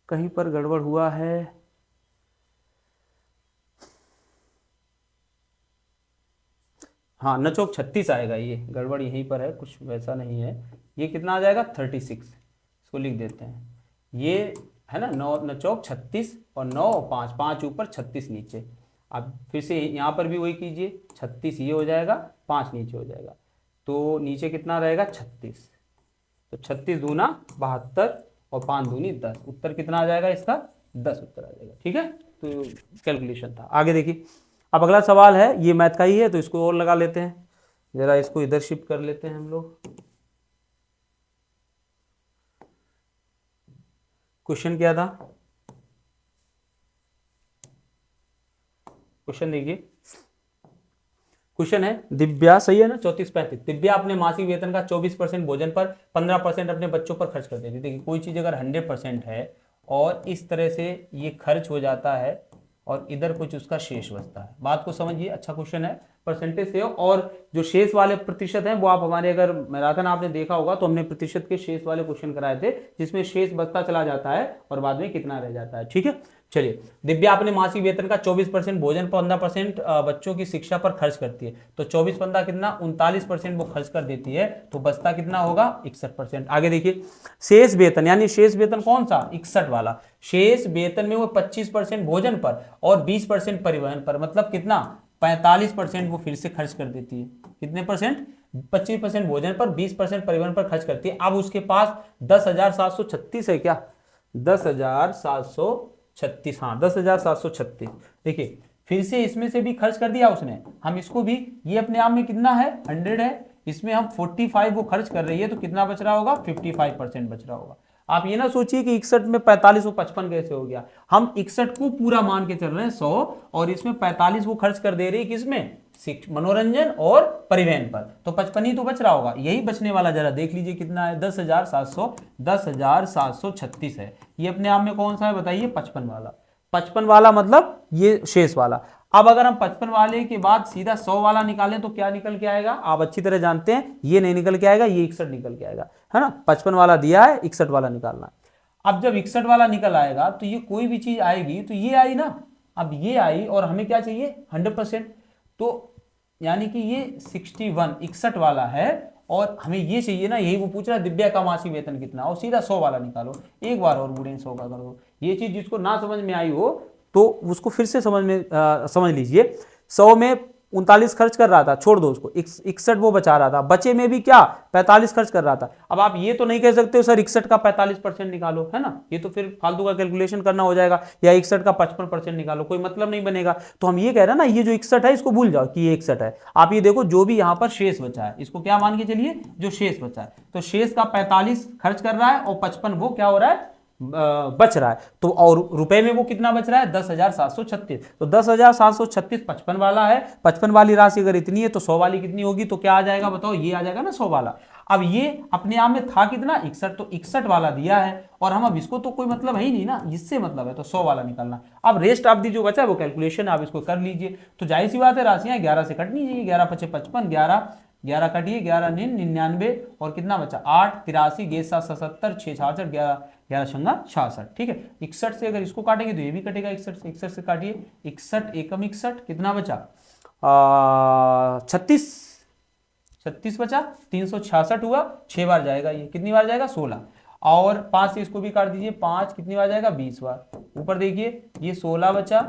कहीं पर गड़बड़ हुआ है, हाँ नचोक 36 आएगा, ये गड़बड़ यहीं पर है, कुछ वैसा नहीं है, ये कितना आ जाएगा 36, इसको लिख देते हैं, ये है ना 9 नचोक 36 और 9 5 5 ऊपर 36 नीचे। अब फिर से यहाँ पर भी वही कीजिए, 36 ये हो जाएगा, 5 नीचे हो जाएगा, तो नीचे कितना रहेगा 36, तो 36 दूना 72 और 5 दूनी 10, उत्तर कितना आ जाएगा इसका 10 उत्तर आ जाएगा। ठीक है, तो कैलकुलेशन था। आगे देखिए, अब अगला सवाल है, ये मैथ का ही है, तो इसको और लगा लेते हैं, जरा इसको इधर शिफ्ट कर लेते हैं हम लोग। क्वेश्चन क्या था, क्वेश्चन देखिए, क्वेश्चन है दिव्या, सही है ना, 34-35, दिव्या अपने मासिक वेतन का 24% भोजन पर 15% अपने बच्चों पर खर्च कर देती है। देखिए कोई चीज अगर 100% है और इस तरह से ये खर्च हो जाता है और इधर कुछ उसका शेष बचता है, बात को समझिए, अच्छा क्वेश्चन है, परसेंटेज से, और जो शेष वाले प्रतिशत हैं वो आप हमारे, अगर मैराथन आपने देखा होगा तो हमने प्रतिशत के शेष वाले क्वेश्चन कराए थे, जिसमें शेष बचता चला जाता है और बाद में कितना रह जाता है। ठीक है, चलिए, दिव्या अपने मासिक वेतन का 24% भोजन पर 15% बच्चों की शिक्षा पर खर्च करती है, तो 24 कितना 39% वो खर्च कर देती है, तो बचता कितना होगा 61%। आगे देखिए, शेष वेतन, यानी शेष वेतन कौन सा 61 वाला, शेष वेतन में वो 25% भोजन पर और 20% परिवहन पर, मतलब कितना 45% वो फिर से खर्च कर देती है, कितने परसेंट, 25% भोजन पर 20% परिवहन पर खर्च करती है। अब उसके पास 10,736 है, क्या 10,736, हाँ 10,736, देखिए फिर से इसमें से भी खर्च कर दिया उसने, हम इसको भी, ये अपने आप में कितना है 100 है, इसमें हम 45 वो खर्च कर रही है, तो कितना बच रहा होगा 55% बच रहा होगा। आप ये ना सोचिए कि 61 में 45 वो 55 कैसे हो गया, हम 61 को पूरा मान के चल रहे हैं 100, और इसमें 45 वो खर्च कर दे रही है किसमें, मनोरंजन और परिवहन पर, तो 55 ही तो बच रहा होगा, यही बचने वाला, जरा देख लीजिए कितना है, 10,736 है, ये अपने आप में कौन सा है बताइए, 55 वाला, 55 वाला मतलब ये शेष वाला। अब अगर हम 55 वाले के बाद सीधा 100 वाला निकालें तो क्या निकल के आएगा, आप अच्छी तरह जानते हैं, ये नहीं निकल के आएगा, ये 61 निकल के आएगा, है ना, 55 वाला दिया है, 61 वाला निकालना है। अब जब 61 वाला निकल आएगा तो ये कोई भी चीज आएगी तो ये आई ना, अब ये आई और हमें क्या चाहिए 100%, तो यानी कि ये 61 वाला है और हमें ये चाहिए ना, यही वो पूछ रहा है दिव्या का मासिक वेतन कितना, और सीधा 100 वाला निकालो, एक बार और बूढ़े 100 का कर दो। ये चीज जिसको ना समझ में आई हो तो उसको फिर से समझ लीजिए, 100 में 39 खर्च कर रहा था, छोड़ दो उसको, 61 वो बचा रहा था, बचे में भी क्या 45 खर्च कर रहा था। अब आप ये तो नहीं कह सकते हो सर 61 का 45% निकालो, है ना, ये तो फिर फालतू का कैलकुलेशन करना हो जाएगा, या 61 का 55% निकालो, कोई मतलब नहीं बनेगा। तो हम ये कह रहे हैं ना, ये जो 61 है इसको भूल जाओ कि ये 61 है, आप ये देखो जो भी यहाँ पर शेष बचा है इसको क्या मान के चलिए, जो शेष बचा है, तो शेष का 45 खर्च कर रहा है और 55 वो क्या हो रहा है बच रहा है, तो और रुपए में वो कितना बच रहा है 10,736, तो 10,736 55 वाला है, 55 वाली राशि अगर इतनी है तो 100 वाली कितनी होगी, तो क्या आ जाएगा बताओ, ये आ जाएगा ना 100 वाला। अब ये अपने आप में था कितना 61, तो 61 वाला दिया है और हम अब इसको तो कोई मतलब है ही नहीं ना, इससे मतलब है तो 100 वाला निकालना। अब रेस्ट ऑफ दी जो बचा है वो कैलकुलेशन आप इसको कर लीजिए। तो जाहिर सी बात है राशियां 11 से कटनी चाहिए, 11 पचे 55, 11 कटिए, 11 99 और कितना बचा 8, 83, 7 77, 6 66, 11 छंगा 66, ठीक है। 61 से अगर इसको काटेंगे तो ये भी कटेगा 61 से काटिए, 61 एकम 61 कितना बचा 36 बचा, 366 हुआ, 6 बार जाएगा ये, कितनी बार जाएगा 16, और 5 से इसको भी काट दीजिए, 5 कितनी बार जाएगा 20 बार। ऊपर देखिए ये 16 बचा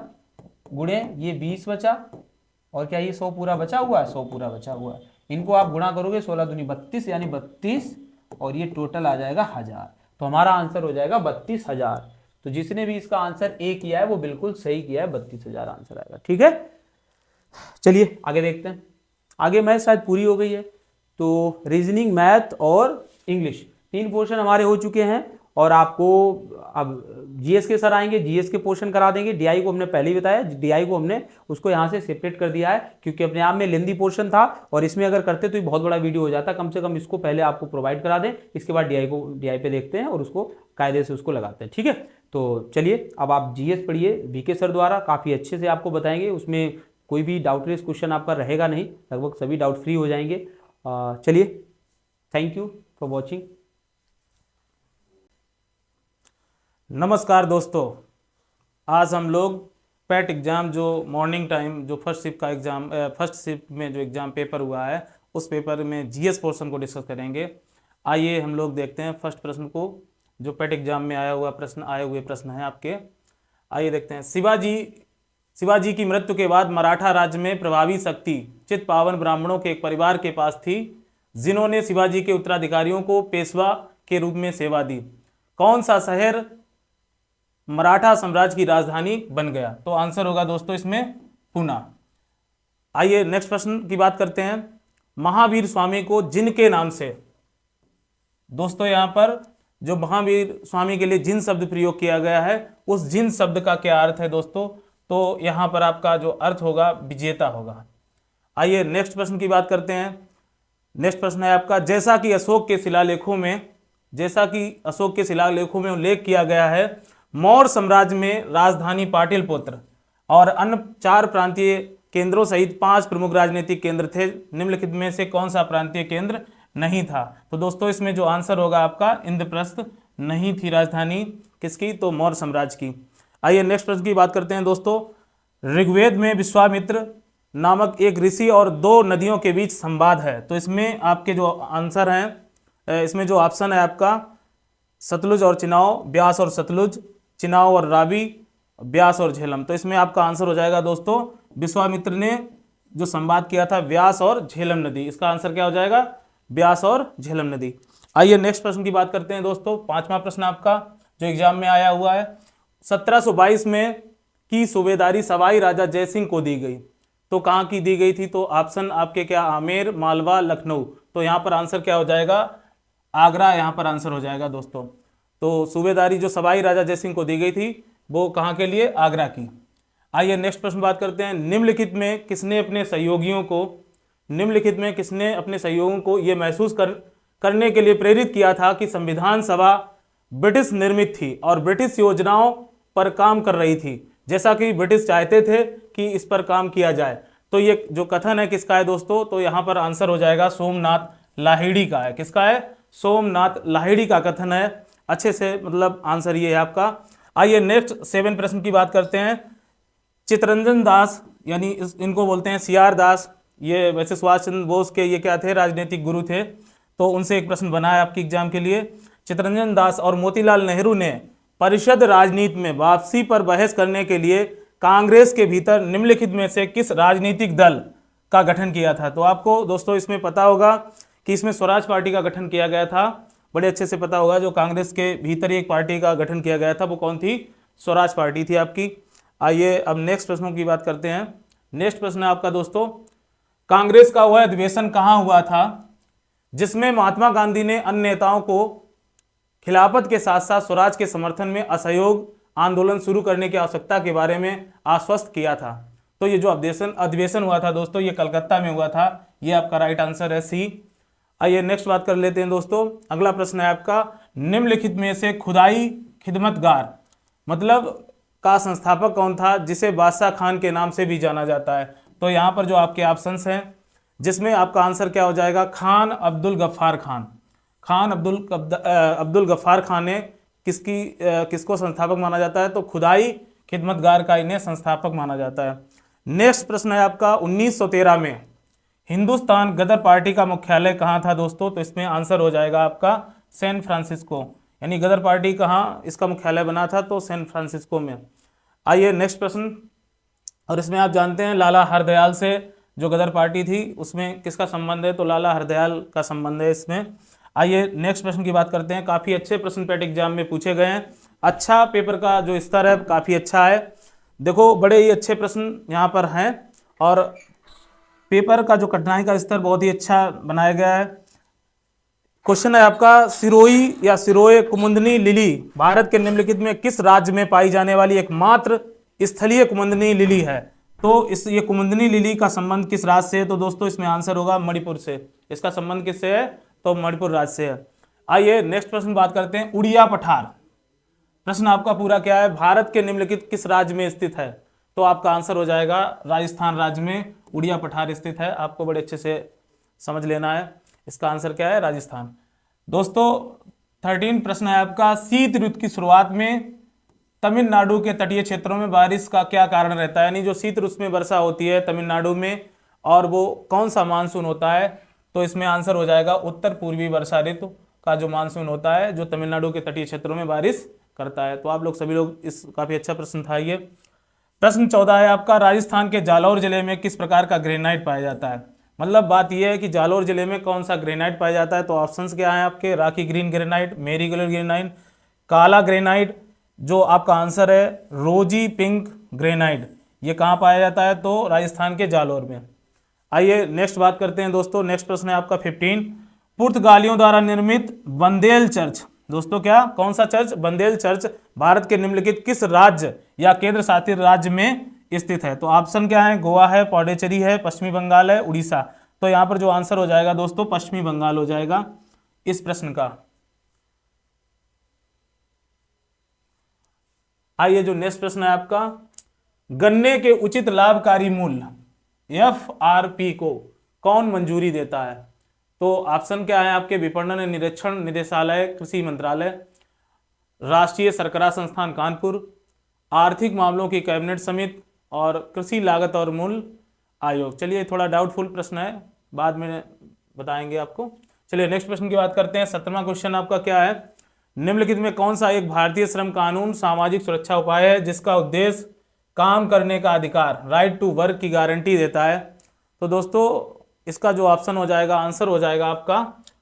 गुणे ये 20 बचा, और क्या ये 100 पूरा बचा हुआ है, 100 पूरा बचा हुआ है। इनको आप गुणा करोगे 16 दूनी 32 यानी 32, और ये टोटल आ जाएगा 1000, तो हमारा आंसर हो जाएगा 32,000। तो जिसने भी इसका आंसर ए किया है वो बिल्कुल सही किया है, 32,000 आंसर आएगा, ठीक है। चलिए आगे देखते हैं। आगे मैथ शायद पूरी हो गई है, तो रीजनिंग, मैथ और इंग्लिश 3 पोर्शन हमारे हो चुके हैं, और आपको अब जीएस के सर आएंगे, जीएस के पोर्शन करा देंगे। डीआई को हमने पहले ही बताया, डीआई को हमने उसको यहाँ से सेपरेट कर दिया है क्योंकि अपने आप में लेंदी पोर्शन था, और इसमें अगर करते तो ये बहुत बड़ा वीडियो हो जाता। कम से कम इसको पहले आपको प्रोवाइड करा दें, इसके बाद डीआई पे देखते हैं और उसको कायदे से उसको लगाते हैं, ठीक है। तो चलिए अब आप जीएस पढ़िए, वीके सर द्वारा काफ़ी अच्छे से आपको बताएंगे, उसमें कोई भी डाउटलेस क्वेश्चन आपका रहेगा नहीं, लगभग सभी डाउट फ्री हो जाएंगे। चलिए, थैंक यू फॉर वॉचिंग। नमस्कार दोस्तों, आज हम लोग पैट एग्ज़ाम जो मॉर्निंग टाइम जो फर्स्ट शिफ्ट का एग्ज़ाम, फर्स्ट शिफ्ट में जो एग्ज़ाम पेपर हुआ है उस पेपर में जीएस पोर्शन को डिस्कस करेंगे। आइए हम लोग देखते हैं फर्स्ट प्रश्न को, जो पैट एग्ज़ाम में आए हुए प्रश्न है आपके। आइए देखते हैं। शिवाजी की मृत्यु के बाद मराठा राज्य में प्रभावी शक्ति चित्पावन ब्राह्मणों के एक परिवार के पास थी, जिन्होंने शिवाजी के उत्तराधिकारियों को पेशवा के रूप में सेवा दी। कौन सा शहर मराठा साम्राज्य की राजधानी बन गया? तो आंसर होगा दोस्तों इसमें पूना। आइए नेक्स्ट प्रश्न की बात करते हैं। महावीर स्वामी को जिन के नाम से, दोस्तों यहां पर जो महावीर स्वामी के लिए जिन शब्द प्रयोग किया गया है, उस जिन शब्द का क्या अर्थ है दोस्तों? तो यहां पर आपका जो अर्थ होगा विजेता होगा। आइए नेक्स्ट प्रश्न की बात करते हैं। नेक्स्ट प्रश्न है आपका, जैसा कि अशोक के शिलालेखों में उल्लेख किया गया है, मौर्य साम्राज्य में राजधानी पाटलिपुत्र और अन्य 4 प्रांतीय केंद्रों सहित 5 प्रमुख राजनीतिक केंद्र थे। निम्नलिखित में से कौन सा प्रांतीय केंद्र नहीं था? तो दोस्तों इसमें जो आंसर होगा आपका इंद्रप्रस्थ नहीं थी राजधानी किसकी? तो मौर्य साम्राज्य की। आइए नेक्स्ट प्रश्न की बात करते हैं दोस्तों। ऋग्वेद में विश्वामित्र नामक एक ऋषि और 2 नदियों के बीच संवाद है। तो इसमें आपके जो आंसर हैं, इसमें जो ऑप्शन है आपका सतलुज और चिनाव, ब्यास और सतलुज, चिनाव और रावी, ब्यास और झेलम। तो इसमें आपका आंसर हो जाएगा दोस्तों, विश्वामित्र ने जो संवाद किया था व्यास और झेलम नदी, इसका आंसर क्या हो जाएगा? ब्यास और झेलम नदी। आइए नेक्स्ट प्रश्न की बात करते हैं दोस्तों। 5वां प्रश्न आपका जो एग्जाम में आया हुआ है, 1722 में की सूबेदारी सवाई राजा जयसिंह को दी गई। तो कहाँ की दी गई थी? तो ऑप्शन आपके क्या, आमेर, मालवा, लखनऊ। तो यहाँ पर आंसर क्या हो जाएगा? आगरा यहाँ पर आंसर हो जाएगा दोस्तों। तो सूबेदारी जो सवाई राजा जयसिंह को दी गई थी वो कहाँ के लिए? आगरा की। आइए नेक्स्ट प्रश्न बात करते हैं। निम्नलिखित में किसने अपने सहयोगियों को ये महसूस करने के लिए प्रेरित किया था कि संविधान सभा ब्रिटिश निर्मित थी और ब्रिटिश योजनाओं पर काम कर रही थी, जैसा कि ब्रिटिश चाहते थे कि इस पर काम किया जाए? तो ये जो कथन है किसका है दोस्तों? तो यहाँ पर आंसर हो जाएगा सोमनाथ लाहिड़ी का है। किसका है? सोमनाथ लाहिड़ी का कथन है। अच्छे से मतलब आंसर ये है आपका। आइए नेक्स्ट 7 प्रश्न की बात करते हैं। चित्तरंजन दास यानी इनको बोलते हैं सीआर दास, ये वैसे सुभाष चंद्र बोस के ये क्या थे? राजनीतिक गुरु थे। तो उनसे एक प्रश्न बना है आपकी एग्जाम के लिए। चित्तरंजन दास और मोतीलाल नेहरू ने परिषद राजनीति में वापसी पर बहस करने के लिए कांग्रेस के भीतर निम्नलिखित में से किस राजनीतिक दल का गठन किया था? तो आपको दोस्तों इसमें पता होगा कि इसमें स्वराज पार्टी का गठन किया गया था। बड़े अच्छे से पता होगा, जो कांग्रेस के भीतर एक पार्टी का गठन किया गया था वो कौन थी? स्वराज पार्टी थी आपकी। आइए अब नेक्स्ट प्रश्नों की बात करते हैं। नेक्स्ट प्रश्न है आपका दोस्तों, कांग्रेस का वह अधिवेशन कहाँ हुआ था जिसमें महात्मा गांधी ने अन्य नेताओं को खिलाफत के साथ साथ स्वराज के समर्थन में असहयोग आंदोलन शुरू करने की आवश्यकता के बारे में आश्वस्त किया था? तो ये जो अधिवेशन हुआ था दोस्तों, ये कलकत्ता में हुआ था। ये आपका राइट आंसर है सी। आइए नेक्स्ट बात कर लेते हैं दोस्तों। अगला प्रश्न है आपका, निम्नलिखित में से खुदाई खिदमतगार मतलब का संस्थापक कौन था जिसे बादशाह खान के नाम से भी जाना जाता है? तो यहाँ पर जो आपके ऑप्शंस हैं, जिसमें आपका आंसर क्या हो जाएगा, खान अब्दुल गफ्फार खान। खान अब्दुल गफ्फार खान ने किसको संस्थापक माना जाता है? तो खुदाई खिदमतगार का इन्हें संस्थापक माना जाता है। नेक्स्ट प्रश्न है आपका, 1913 में हिंदुस्तान गदर पार्टी का मुख्यालय कहाँ था दोस्तों? तो इसमें आंसर हो जाएगा आपका सैन फ्रांसिस्को, यानी गदर पार्टी कहाँ इसका मुख्यालय बना था? तो सैन फ्रांसिस्को में। आइए नेक्स्ट प्रश्न, और इसमें आप जानते हैं लाला हरदयाल से जो गदर पार्टी थी उसमें किसका संबंध है? तो लाला हरदयाल का संबंध है इसमें। आइए नेक्स्ट प्रश्न की बात करते हैं। काफ़ी अच्छे प्रश्न पेट एग्जाम में पूछे गए हैं, अच्छा पेपर का जो स्तर है काफ़ी अच्छा है। देखो बड़े ही अच्छे प्रश्न यहाँ पर हैं और पेपर का जो कठिनाई का स्तर बहुत ही अच्छा बनाया गया है। क्वेश्चन है आपका, सिरोही या सिरोए कुमुदनी लिली भारत के निम्नलिखित में किस राज्य में पाई जाने वाली एकमात्र स्थलीय कुमुदनी लिली है? तो ये कुमुदनी लिली का संबंध किस राज्य से है? तो दोस्तों इसमें आंसर होगा मणिपुर से। इसका संबंध किससे है? तो मणिपुर राज्य से है। आइए नेक्स्ट प्रश्न बात करते हैं, उड़िया पठार। प्रश्न आपका पूरा क्या है, भारत के निम्नलिखित किस राज्य में स्थित है? तो आपका आंसर हो जाएगा राजस्थान राज्य में उड़िया पठार स्थित है। आपको बड़े अच्छे से समझ लेना है, इसका आंसर क्या है? राजस्थान। दोस्तों 13 प्रश्न है आपका, शीत ऋतु की शुरुआत में तमिलनाडु के तटीय क्षेत्रों में बारिश का क्या कारण रहता है? यानी जो शीत ऋतु में वर्षा होती है तमिलनाडु में, और वो कौन सा मानसून होता है? तो इसमें आंसर हो जाएगा उत्तर पूर्वी वर्षा ऋतु का जो मानसून होता है जो तमिलनाडु के तटीय क्षेत्रों में बारिश करता है। तो आप लोग सभी लोग इस काफी अच्छा प्रश्न था ये। प्रश्न 14 है आपका, राजस्थान के जालौर जिले में किस प्रकार का ग्रेनाइट पाया जाता है? मतलब बात यह है कि जालौर जिले में कौन सा ग्रेनाइट पाया जाता है? तो ऑप्शंस क्या है आपके, राखी ग्रीन ग्रेनाइट, मेरीगोल्ड ग्रेनाइट, काला ग्रेनाइट, जो आपका आंसर है रोजी पिंक ग्रेनाइट। ये कहाँ पाया जाता है? तो राजस्थान के जालौर में। आइए नेक्स्ट बात करते हैं दोस्तों। नेक्स्ट प्रश्न है आपका 15, पुर्तगालियों द्वारा निर्मित बंदेल चर्च। दोस्तों क्या, कौन सा चर्च? बंदेल चर्च भारत के निम्नलिखित किस राज्य या केंद्र शासित राज्य में स्थित है? तो ऑप्शन क्या है, गोवा है, पौडेचेरी है, पश्चिमी बंगाल है, उड़ीसा। तो यहाँ पर जो आंसर हो जाएगा दोस्तों पश्चिमी बंगाल हो जाएगा इस प्रश्न का। आइए जो नेक्स्ट प्रश्न है आपका, गन्ने के उचित लाभकारी मूल्य FRP को कौन मंजूरी देता है? तो ऑप्शन क्या है आपके, विपणन निरीक्षण निदेशालय, कृषि मंत्रालय, राष्ट्रीय शर्करा संस्थान कानपुर, आर्थिक मामलों की कैबिनेट समिति और कृषि लागत और मूल्य आयोग। चलिए थोड़ा डाउटफुल प्रश्न है, बाद में बताएंगे आपको। चलिए नेक्स्ट प्रश्न की बात करते हैं। 17वां क्वेश्चन आपका क्या है, निम्नलिखित में कौन सा एक भारतीय श्रम कानून सामाजिक सुरक्षा उपाय है जिसका उद्देश्य काम करने का अधिकार, राइट टू वर्क की गारंटी देता है? तो दोस्तों इसका जो ऑप्शन हो जाएगा, आंसर हो जाएगा आपका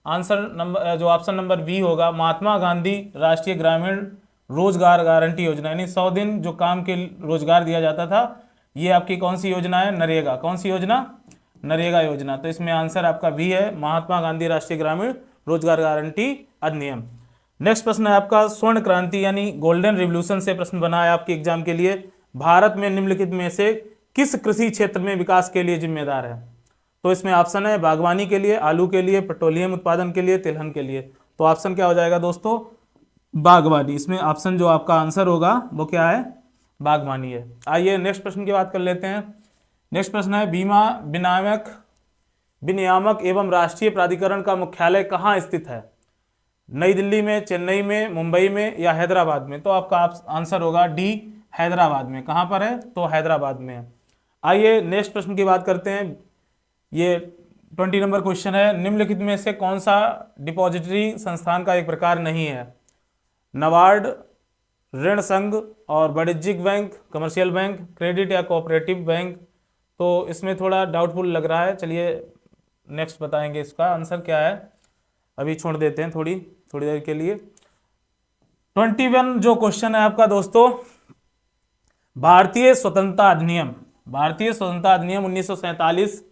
आंसर नंबर जो ऑप्शन नंबर बी होगा, महात्मा गांधी राष्ट्रीय ग्रामीण रोजगार गारंटी योजना। यानी 100 दिन जो काम के रोजगार दिया जाता था, ये आपकी कौन सी योजना है? नरेगा। कौन सी योजना? नरेगा योजना। तो इसमें आंसर आपका बी है, महात्मा गांधी राष्ट्रीय ग्रामीण रोजगार गारंटी अधिनियम। नेक्स्ट प्रश्न है आपका, स्वर्ण क्रांति यानी गोल्डन रिवोल्यूशन से प्रश्न बना है आपके एग्जाम के लिए, भारत में निम्नलिखित में से किस कृषि क्षेत्र में विकास के लिए जिम्मेदार है? तो इसमें ऑप्शन है बागवानी के लिए, आलू के लिए, पेट्रोलियम उत्पादन के लिए, तिलहन के लिए। तो ऑप्शन क्या हो जाएगा दोस्तों? बागवानी। इसमें ऑप्शन जो आपका आंसर होगा वो क्या है? बागवानी है। आइए नेक्स्ट प्रश्न की बात कर लेते हैं। नेक्स्ट प्रश्न है, बीमा विनियामक एवं राष्ट्रीय प्राधिकरण का मुख्यालय कहाँ स्थित है? नई दिल्ली में, चेन्नई में, मुंबई में या हैदराबाद में? तो आपका आंसर होगा डी, हैदराबाद में। कहाँ पर है? तो हैदराबाद में है। आइए नेक्स्ट प्रश्न की बात करते हैं। ये 20 नंबर क्वेश्चन है, निम्नलिखित में से कौन सा डिपॉजिटरी संस्थान का एक प्रकार नहीं है? नाबार्ड, ऋण संघ और वाणिज्यिक बैंक, कमर्शियल बैंक, क्रेडिट या कोऑपरेटिव बैंक। तो इसमें थोड़ा डाउटफुल लग रहा है, चलिए नेक्स्ट बताएंगे इसका आंसर क्या है। अभी छोड़ देते हैं थोड़ी देर के लिए। 21 जो क्वेश्चन है आपका दोस्तों, भारतीय स्वतंत्रता अधिनियम 1947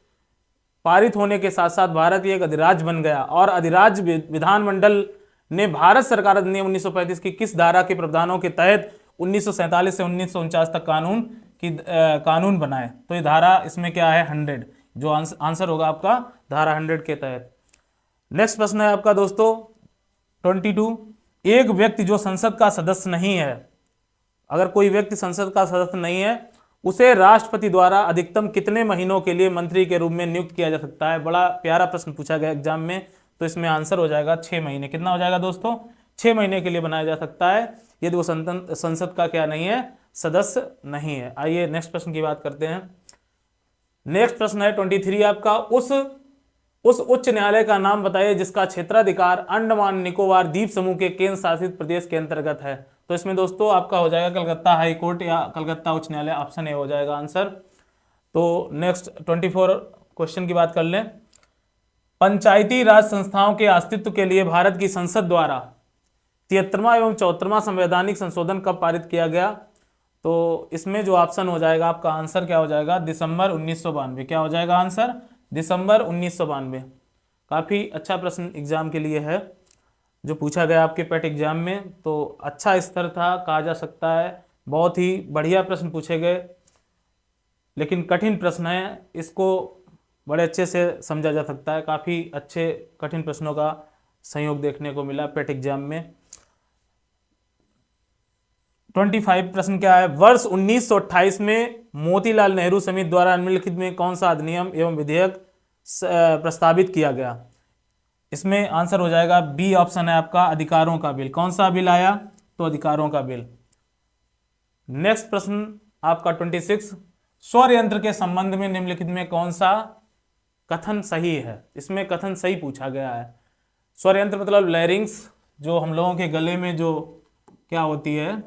पारित होने के साथ साथ भारत एक अधिराज्य बन गया और अधिराज्य विधानमंडल ने भारत सरकार अधिनियम 1935 की किस धारा के प्रावधानों के तहत 1947 से 1949 तक कानून बनाए? तो ये धारा इसमें क्या है? 100। जो आंसर होगा आपका धारा 100 के तहत। नेक्स्ट प्रश्न है आपका दोस्तों 22। एक व्यक्ति जो संसद का सदस्य नहीं है, अगर कोई व्यक्ति संसद का सदस्य नहीं है, उसे राष्ट्रपति द्वारा अधिकतम कितने महीनों के लिए मंत्री के रूप में नियुक्त किया जा सकता है? बड़ा प्यारा प्रश्न पूछा गया एग्जाम में, तो इसमें आंसर हो जाएगा 6 महीने। कितना हो जाएगा दोस्तों? 6 महीने के लिए बनाया जा सकता है यदि वो संसद का क्या नहीं है? सदस्य नहीं है। आइए नेक्स्ट प्रश्न की बात करते हैं। नेक्स्ट प्रश्न है 23 आपका, उस उच्च न्यायालय का नाम बताइए जिसका क्षेत्राधिकार अंडमान निकोबार द्वीप समूह के केंद्र शासित प्रदेश के अंतर्गत है। तो इसमें दोस्तों आपका हो जाएगा कलकत्ता हाई कोर्ट या कलकत्ता उच्च न्यायालय, ऑप्शन ए हो जाएगा आंसर। तो नेक्स्ट 24 क्वेश्चन की बात कर लें। पंचायती राज संस्थाओं के अस्तित्व के लिए भारत की संसद द्वारा 73वां एवं 74वां संवैधानिक संशोधन कब पारित किया गया? तो इसमें जो ऑप्शन हो जाएगा आपका आंसर क्या हो जाएगा? दिसंबर 1992। क्या हो जाएगा आंसर? दिसंबर 1992। काफ़ी अच्छा प्रश्न एग्जाम के लिए है जो पूछा गया आपके पेट एग्जाम में, तो अच्छा स्तर था कहा जा सकता है। बहुत ही बढ़िया प्रश्न पूछे गए, लेकिन कठिन प्रश्न है, इसको बड़े अच्छे से समझा जा सकता है। काफ़ी अच्छे कठिन प्रश्नों का संयोग देखने को मिला पेट एग्जाम में। 25 प्रश्न क्या है? वर्ष 1928 में मोतीलाल नेहरू समिति द्वारा निम्नलिखित में कौन सा अधिनियम एवं विधेयक प्रस्तावित किया गया? इसमें आंसर हो जाएगा बी ऑप्शन है आपका, अधिकारों का बिल। कौन सा बिल आया? तो अधिकारों का बिल। नेक्स्ट प्रश्न आपका 26, सौर यंत्र के संबंध में निम्नलिखित में कौन सा कथन सही है? इसमें कथन सही पूछा गया है। सौर यंत्र मतलब लैरिंग्स, जो हम लोगों के गले में जो क्या होती है,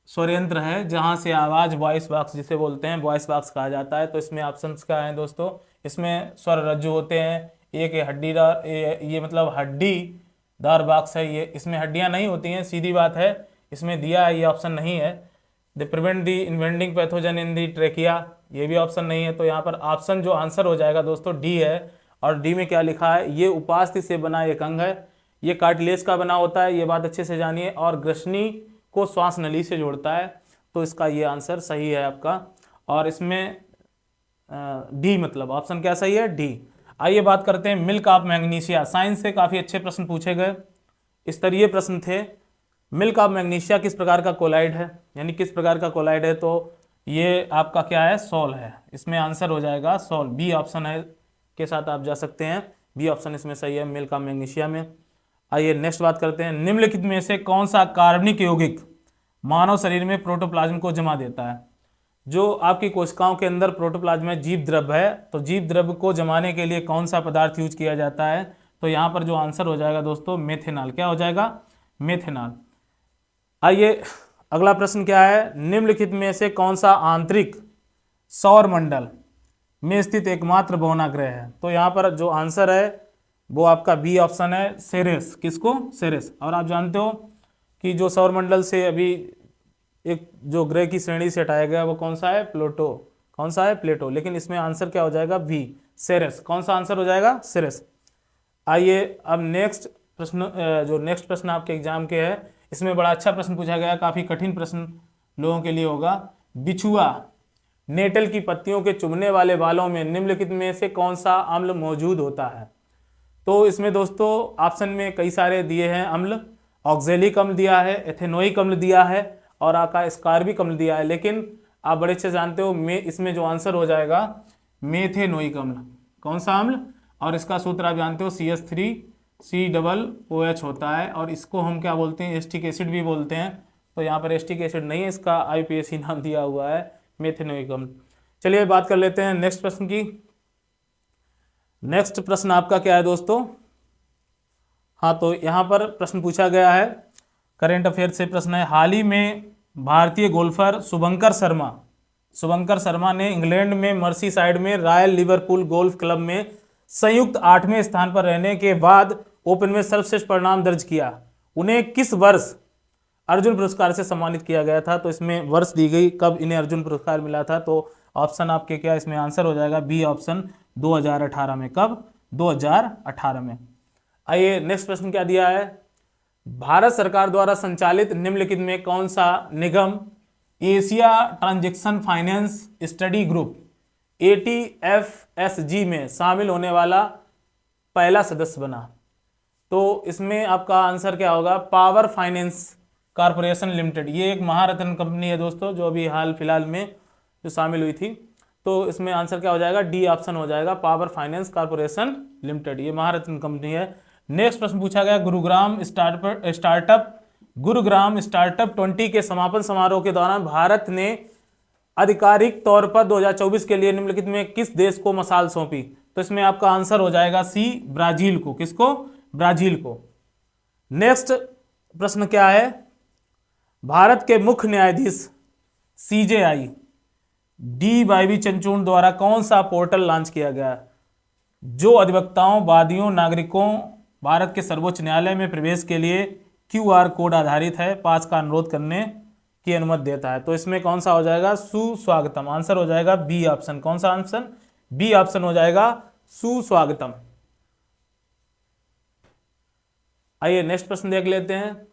सौर यंत्र है जहां से आवाज, वॉइस बॉक्स जिसे बोलते हैं, वॉइस बॉक्स कहा जाता है। तो इसमें ऑप्शंस क्या हैं दोस्तों? इसमें स्वर रज्जु होते हैं, एक हड्डीदार, ये मतलब हड्डीदार बॉक्स है ये, इसमें हड्डियां नहीं होती हैं, सीधी बात है। इसमें दिया है, ये ऑप्शन नहीं है। The prevent the inventing pathogen in the trachea, ये भी ऑप्शन नहीं है। तो यहाँ पर ऑप्शन जो आंसर हो जाएगा दोस्तों डी है। और डी में क्या लिखा है? ये उपास्थि से बना एक अंग है, ये कार्टिलेज का बना होता है, ये बात अच्छे से जानिए, और ग्रसनी को श्वास नली से जोड़ता है। तो इसका ये आंसर सही है आपका। और इसमें डी मतलब ऑप्शन क्या सही है? डी। आइए बात करते हैं मिल्क ऑफ मैग्नीशिया। साइंस से काफ़ी अच्छे प्रश्न पूछे गए, स्तरीय प्रश्न थे। मिल्क ऑफ मैग्नीशिया किस प्रकार का कोलाइड है, यानी किस प्रकार का कोलाइड है? तो ये आपका क्या है? सॉल है। इसमें आंसर हो जाएगा सॉल, बी ऑप्शन है के साथ आप जा सकते हैं, बी ऑप्शन इसमें सही है मिल्क ऑफ मैग्नीशिया में। आइए नेक्स्ट बात करते हैं। निम्नलिखित में से कौन सा कार्बनिक यौगिक मानव शरीर में प्रोटोप्लाज्म को जमा देता है? जो आपकी कोशिकाओं के अंदर प्रोटोप्लाज्म में जीव द्रव्य है, तो जीव द्रव्य को जमाने के लिए कौन सा पदार्थ यूज किया जाता है? तो यहाँ पर जो आंसर हो जाएगा दोस्तों मेथेनॉल। क्या हो जाएगा? मेथेनॉल। आइए अगला प्रश्न क्या है? निम्नलिखित में से कौन सा आंतरिक सौर मंडल में स्थित एकमात्र भवनाग्रह है? तो यहाँ पर जो आंसर है वो आपका बी ऑप्शन है, सेरेस। किसको? सेरेस। और आप जानते हो कि जो सौरमंडल से अभी एक जो ग्रह की श्रेणी से हटाया गया वो कौन सा है? प्लूटो। कौन सा है? प्लेटो। लेकिन इसमें आंसर क्या हो जाएगा? B, Ceres. कौन सा आंसर हो जाएगा? सेरेस। आइए अब नेक्स्ट प्रश्न, जो नेक्स्ट प्रश्न आपके एग्जाम के है, इसमें बड़ा अच्छा प्रश्न पूछा गया, काफी कठिन प्रश्न लोगों के लिए होगा। बिछुआ नेटल की पत्तियों के चुभने वाले बालों में निम्नलिखित में से कौन सा अम्ल मौजूद होता है? तो इसमें दोस्तों ऑप्शन में कई सारे दिए हैं अम्ल। ऑक्जेलिक अम्ल दिया है, एथेनोइक अम्ल दिया है, और आपका स्कारबिक अम्ल दिया है। लेकिन आप बड़े अच्छे जानते हो इसमें जो आंसर हो जाएगा मेथेनोइक अम्ल। कौन सा अम्ल? और इसका सूत्र आप जानते हो CH3COOH होता है, और इसको हम क्या बोलते हैं? एस्टिक एसिड भी बोलते हैं। तो यहाँ पर एस्टिक एसिड नहीं है, इसका IUPAC नाम दिया हुआ है, मेथेनोइक अम्ल। चलिए बात कर लेते हैं नेक्स्ट प्रश्न की। नेक्स्ट प्रश्न आपका क्या है दोस्तों? हाँ, तो यहाँ पर प्रश्न पूछा गया है, करेंट अफेयर से प्रश्न है। हाल ही में भारतीय गोल्फर शुभंकर शर्मा ने इंग्लैंड में मर्सीसाइड में रॉयल लिवरपूल गोल्फ क्लब में संयुक्त 8वें स्थान पर रहने के बाद ओपन में सर्वश्रेष्ठ परिणाम दर्ज किया। उन्हें किस वर्ष अर्जुन पुरस्कार से सम्मानित किया गया था? तो इसमें वर्ष दी गई कब इन्हें अर्जुन पुरस्कार मिला था। तो ऑप्शन आपके क्या इसमें आंसर हो जाएगा? बी ऑप्शन, 2018 में। कब? 2018 में। आइए नेक्स्ट प्रश्न क्या दिया है? भारत सरकार द्वारा संचालित निम्नलिखित में कौन सा निगम Asia transaction finance study group ATFSG में शामिल होने वाला पहला सदस्य बना। तो इसमें आपका आंसर क्या होगा, पावर फाइनेंस कॉरपोरेशन लिमिटेड। ये एक महारत्न कंपनी है दोस्तों, जो अभी हाल फिलहाल में जो शामिल हुई थी। तो इसमें आंसर क्या हो जाएगा, डी ऑप्शन हो जाएगा, पावर फाइनेंस कॉरपोरेशन लिमिटेड, ये महारत्न कंपनी है। नेक्स्ट प्रश्न पूछा गया, गुरुग्राम स्टार्टअप 20 के समापन समारोह के दौरान भारत ने आधिकारिक तौर पर 2024 के लिए निम्नलिखित में किस देश को मसाल सौंपी। तो इसमें आपका आंसर हो जाएगा सी, ब्राजील को। किसको, ब्राजील को। नेक्स्ट प्रश्न क्या है, भारत के मुख्य न्यायाधीश CJI DYV चंद्रचूड़ द्वारा कौन सा पोर्टल लॉन्च किया गया, जो अधिवक्ताओं, वादियों, नागरिकों भारत के सर्वोच्च न्यायालय में प्रवेश के लिए QR कोड आधारित है, पास का अनुरोध करने की अनुमति देता है। तो इसमें कौन सा हो जाएगा, सुस्वागतम। आंसर हो जाएगा बी ऑप्शन। कौन सा ऑप्शन, बी ऑप्शन हो जाएगा, सुस्वागतम। आइए नेक्स्ट प्रश्न देख लेते हैं।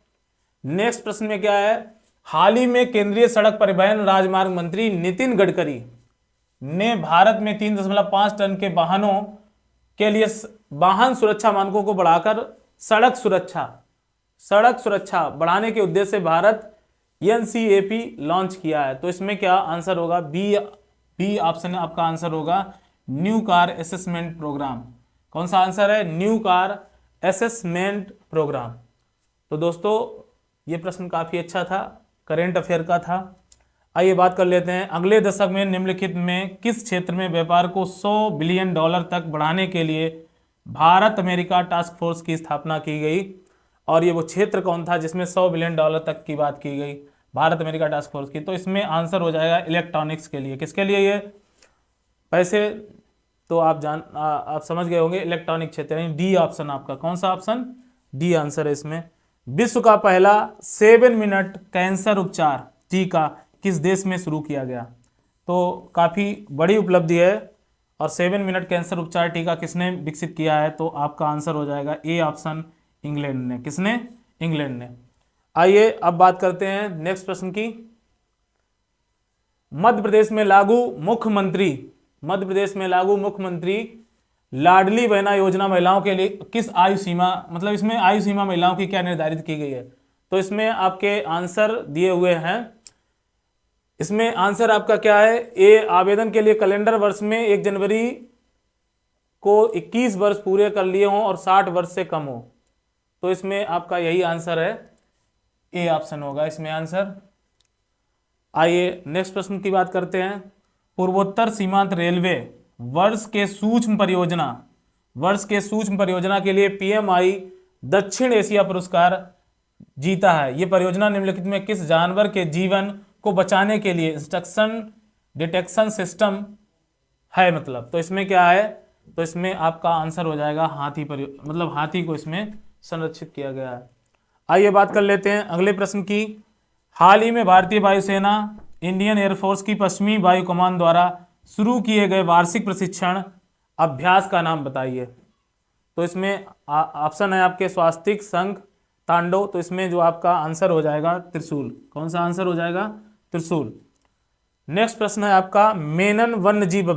नेक्स्ट प्रश्न में क्या है, हाल ही में केंद्रीय सड़क परिवहन राजमार्ग मंत्री नितिन गडकरी ने भारत में 3.5 टन के वाहनों के लिए वाहन सुरक्षा मानकों को बढ़ाकर सड़क सुरक्षा बढ़ाने के उद्देश्य से भारत NCAP लॉन्च किया है। तो इसमें क्या आंसर होगा, बी ऑप्शन आपका आंसर होगा, न्यू कार असेसमेंट प्रोग्राम। कौन सा आंसर है, न्यू कार असेसमेंट प्रोग्राम। तो दोस्तों ये प्रश्न काफी अच्छा था, करेंट अफेयर का था। आइए बात कर लेते हैं, अगले दशक में निम्नलिखित में किस क्षेत्र में व्यापार को $100 बिलियन तक बढ़ाने के लिए भारत अमेरिका टास्क फोर्स की स्थापना की गई, और ये वो क्षेत्र कौन था जिसमें $100 बिलियन तक की बात की गई, भारत अमेरिका टास्क फोर्स की। तो इसमें आंसर हो जाएगा इलेक्ट्रॉनिक्स के लिए। किसके लिए, ये पैसे तो आप समझ गए होंगे, इलेक्ट्रॉनिक क्षेत्र, यानी डी ऑप्शन आपका। कौन सा ऑप्शन, डी आंसर है इसमें। विश्व का पहला 7 मिनट कैंसर उपचार टीका किस देश में शुरू किया गया। तो काफ़ी बड़ी उपलब्धि है, और 7 मिनट कैंसर उपचार टीका किसने विकसित किया है, तो आपका आंसर हो जाएगा ए ऑप्शन, इंग्लैंड ने। किसने, इंग्लैंड ने। आइए अब बात करते हैं नेक्स्ट प्रश्न की। मध्य प्रदेश में लागू मुख्यमंत्री लाडली बहना योजना महिलाओं के लिए किस आयु सीमा, मतलब इसमें आयु सीमा महिलाओं की क्या निर्धारित की गई है। तो इसमें आपके आंसर दिए हुए हैं। इसमें आंसर आपका क्या है, ए आवेदन के लिए कैलेंडर वर्ष में 1 जनवरी को 21 वर्ष पूरे कर लिए हों और 60 वर्ष से कम हो। तो इसमें आपका यही आंसर है, ए ऑप्शन होगा इसमें आंसर। आइए नेक्स्ट प्रश्न की बात करते हैं। पूर्वोत्तर सीमांत रेलवे वर्ष के सूक्ष्म परियोजना के लिए PMI दक्षिण एशिया पुरस्कार जीता है। यह परियोजना निम्नलिखित में किस जानवर के जीवन को बचाने के लिए इंस्ट्रक्शन डिटेक्शन सिस्टम है, मतलब। तो इसमें क्या है, तो इसमें आपका आंसर हो जाएगा हाथी मतलब हाथी को इसमें संरक्षित किया गया है। आइए बात कर लेते हैं अगले प्रश्न की। हाल ही में भारतीय वायुसेना इंडियन एयरफोर्स की पश्चिमी वायु कमान द्वारा शुरू किए गए वार्षिक प्रशिक्षण अभ्यास का नाम बताइए। तो इसमें ऑप्शन है आपके स्वास्तिक, शंख, तांडव। तो इसमें जो आपका आंसर हो जाएगा त्रिशूल। कौन सा आंसर हो जाएगा, त्रिशूल। नेक्स्ट प्रश्न है आपका, मेनन वन्यजीव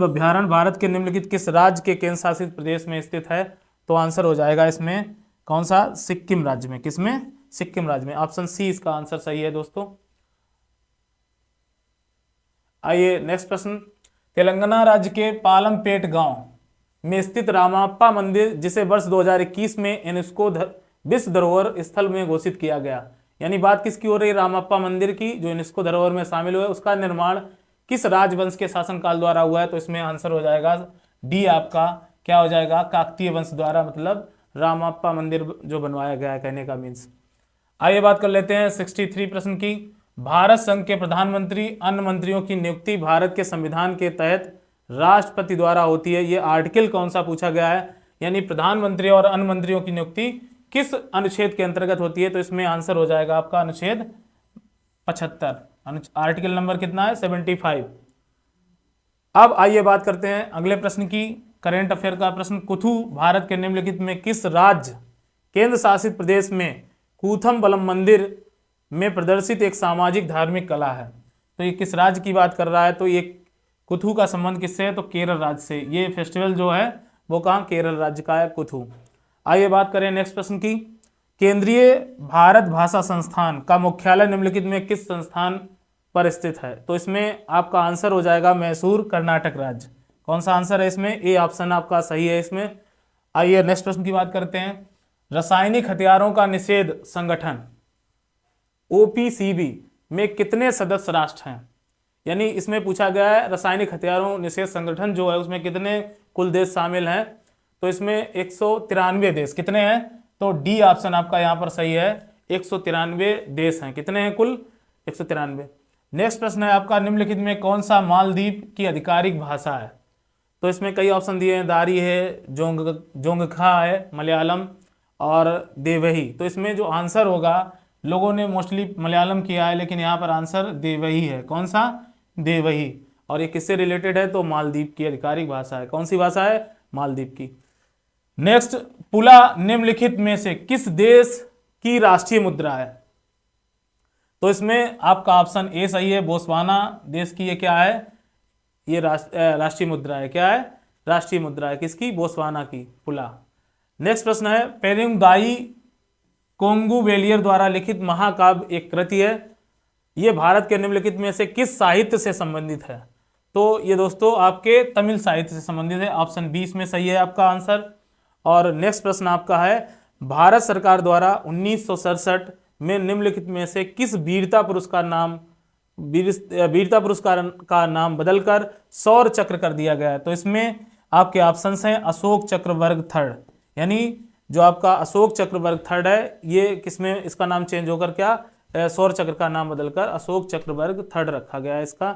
अभ्यारण्य भारत के निम्नलिखित किस राज्य के केंद्र शासित प्रदेश में स्थित है। तो आंसर हो जाएगा इसमें कौन सा, सिक्किम राज्य में। किसमें, सिक्किम राज्य में। ऑप्शन सी इसका आंसर सही है दोस्तों। आइए नेक्स्ट प्रश्न, तेलंगाना राज्य के पालमपेट गांव में स्थित रामाप्पा मंदिर, जिसे वर्ष 2021 में यूनेस्को विश्व धरोहर स्थल में घोषित किया गया, यानी बात किसकी हो रही है, रामाप्पा मंदिर की, जो यूनेस्को धरोहर में शामिल हुआ है, उसका निर्माण किस राजवंश के शासनकाल द्वारा हुआ है। तो इसमें आंसर हो जाएगा डी आपका क्या हो जाएगा, काकतीय वंश द्वारा, मतलब रामाप्पा मंदिर जो बनवाया गया है, कहने का मीन्स। आइए बात कर लेते हैं 63 प्रश्न की। भारत संघ के प्रधानमंत्री अन्य मंत्रियों की नियुक्ति भारत के संविधान के तहत राष्ट्रपति द्वारा होती है। ये आर्टिकल कौन सा पूछा गया है, यानी प्रधानमंत्री और अन्य मंत्रियों की नियुक्ति किस अनुच्छेद के अंतर्गत होती है। तो इसमें आंसर हो जाएगा आपका अनुच्छेद 75। आर्टिकल नंबर कितना है, 75। अब आइए बात करते हैं अगले प्रश्न की, करेंट अफेयर का प्रश्न। कुथु भारत के निम्नलिखित में किस राज्य केंद्र शासित प्रदेश में कूथम बलम मंदिर में प्रदर्शित एक सामाजिक धार्मिक कला है। तो ये किस राज्य की बात कर रहा है, तो ये कुथू का संबंध किससे है? तो केरल राज्य से। ये फेस्टिवल जो है वो कहाँ? केरल राज्य का है, कुथू। आइए बात करें नेक्स्ट प्रश्न की। केंद्रीय भारत भाषा संस्थान का मुख्यालय निम्नलिखित में किस संस्थान पर स्थित है? तो इसमें आपका आंसर हो जाएगा मैसूर, कर्नाटक राज्य। कौन सा आंसर है इसमें? ए ऑप्शन आपका सही है इसमें। आइए नेक्स्ट प्रश्न की बात करते हैं। रासायनिक हथियारों का निषेध संगठन ओपीसीबी में कितने सदस्य राष्ट्र हैं? यानी इसमें पूछा गया है रासायनिक हथियारों निषेध संगठन जो है उसमें कितने कुल देश शामिल हैं? तो इसमें 193 देश। कितने हैं? तो डी ऑप्शन आपका यहाँ पर सही है, 193 देश हैं। कितने हैं कुल? 193। नेक्स्ट प्रश्न है आपका, निम्नलिखित में कौन सा मालदीव की आधिकारिक भाषा है? तो इसमें कई ऑप्शन दिए हैं, दारी है, जोंगखा है मलयालम, और देवही। तो इसमें जो आंसर होगा, लोगों ने मोस्टली मलयालम किया है लेकिन यहाँ पर आंसर देवही है। कौन सा? देवही। और ये किससे रिलेटेड है? तो मालदीव की आधिकारिक भाषा है। कौन सी भाषा है? मालदीव की। नेक्स्ट, पुला निम्नलिखित में से किस देश की राष्ट्रीय मुद्रा है? तो इसमें आपका ऑप्शन ए सही है, बोत्सवाना देश की ये क्या है? ये राष्ट्रीय मुद्रा है। क्या है? राष्ट्रीय मुद्रा है। किसकी? बोत्सवाना की, पुला। नेक्स्ट प्रश्न है, पेरुंगदाई कोंगुवेलियर द्वारा लिखित महाकाव्य एक कृति है। ये भारत के निम्नलिखित में से किस साहित्य से संबंधित है? तो ये दोस्तों आपके तमिल साहित्य से संबंधित है। ऑप्शन 20 में सही है आपका आंसर। और नेक्स्ट प्रश्न आपका है, भारत सरकार द्वारा 1967 में निम्नलिखित में से किस वीरता पुरस्कार का नाम बदलकर सौर चक्र कर दिया गया है? तो इसमें आपके ऑप्शंस हैं अशोक चक्र वर्ग थर्ड, यानी जो आपका अशोक चक्र वर्ग थर्ड है ये किसमें इसका नाम चेंज होकर क्या सौर चक्र का नाम बदलकर अशोक चक्र वर्ग थर्ड रखा गया है इसका।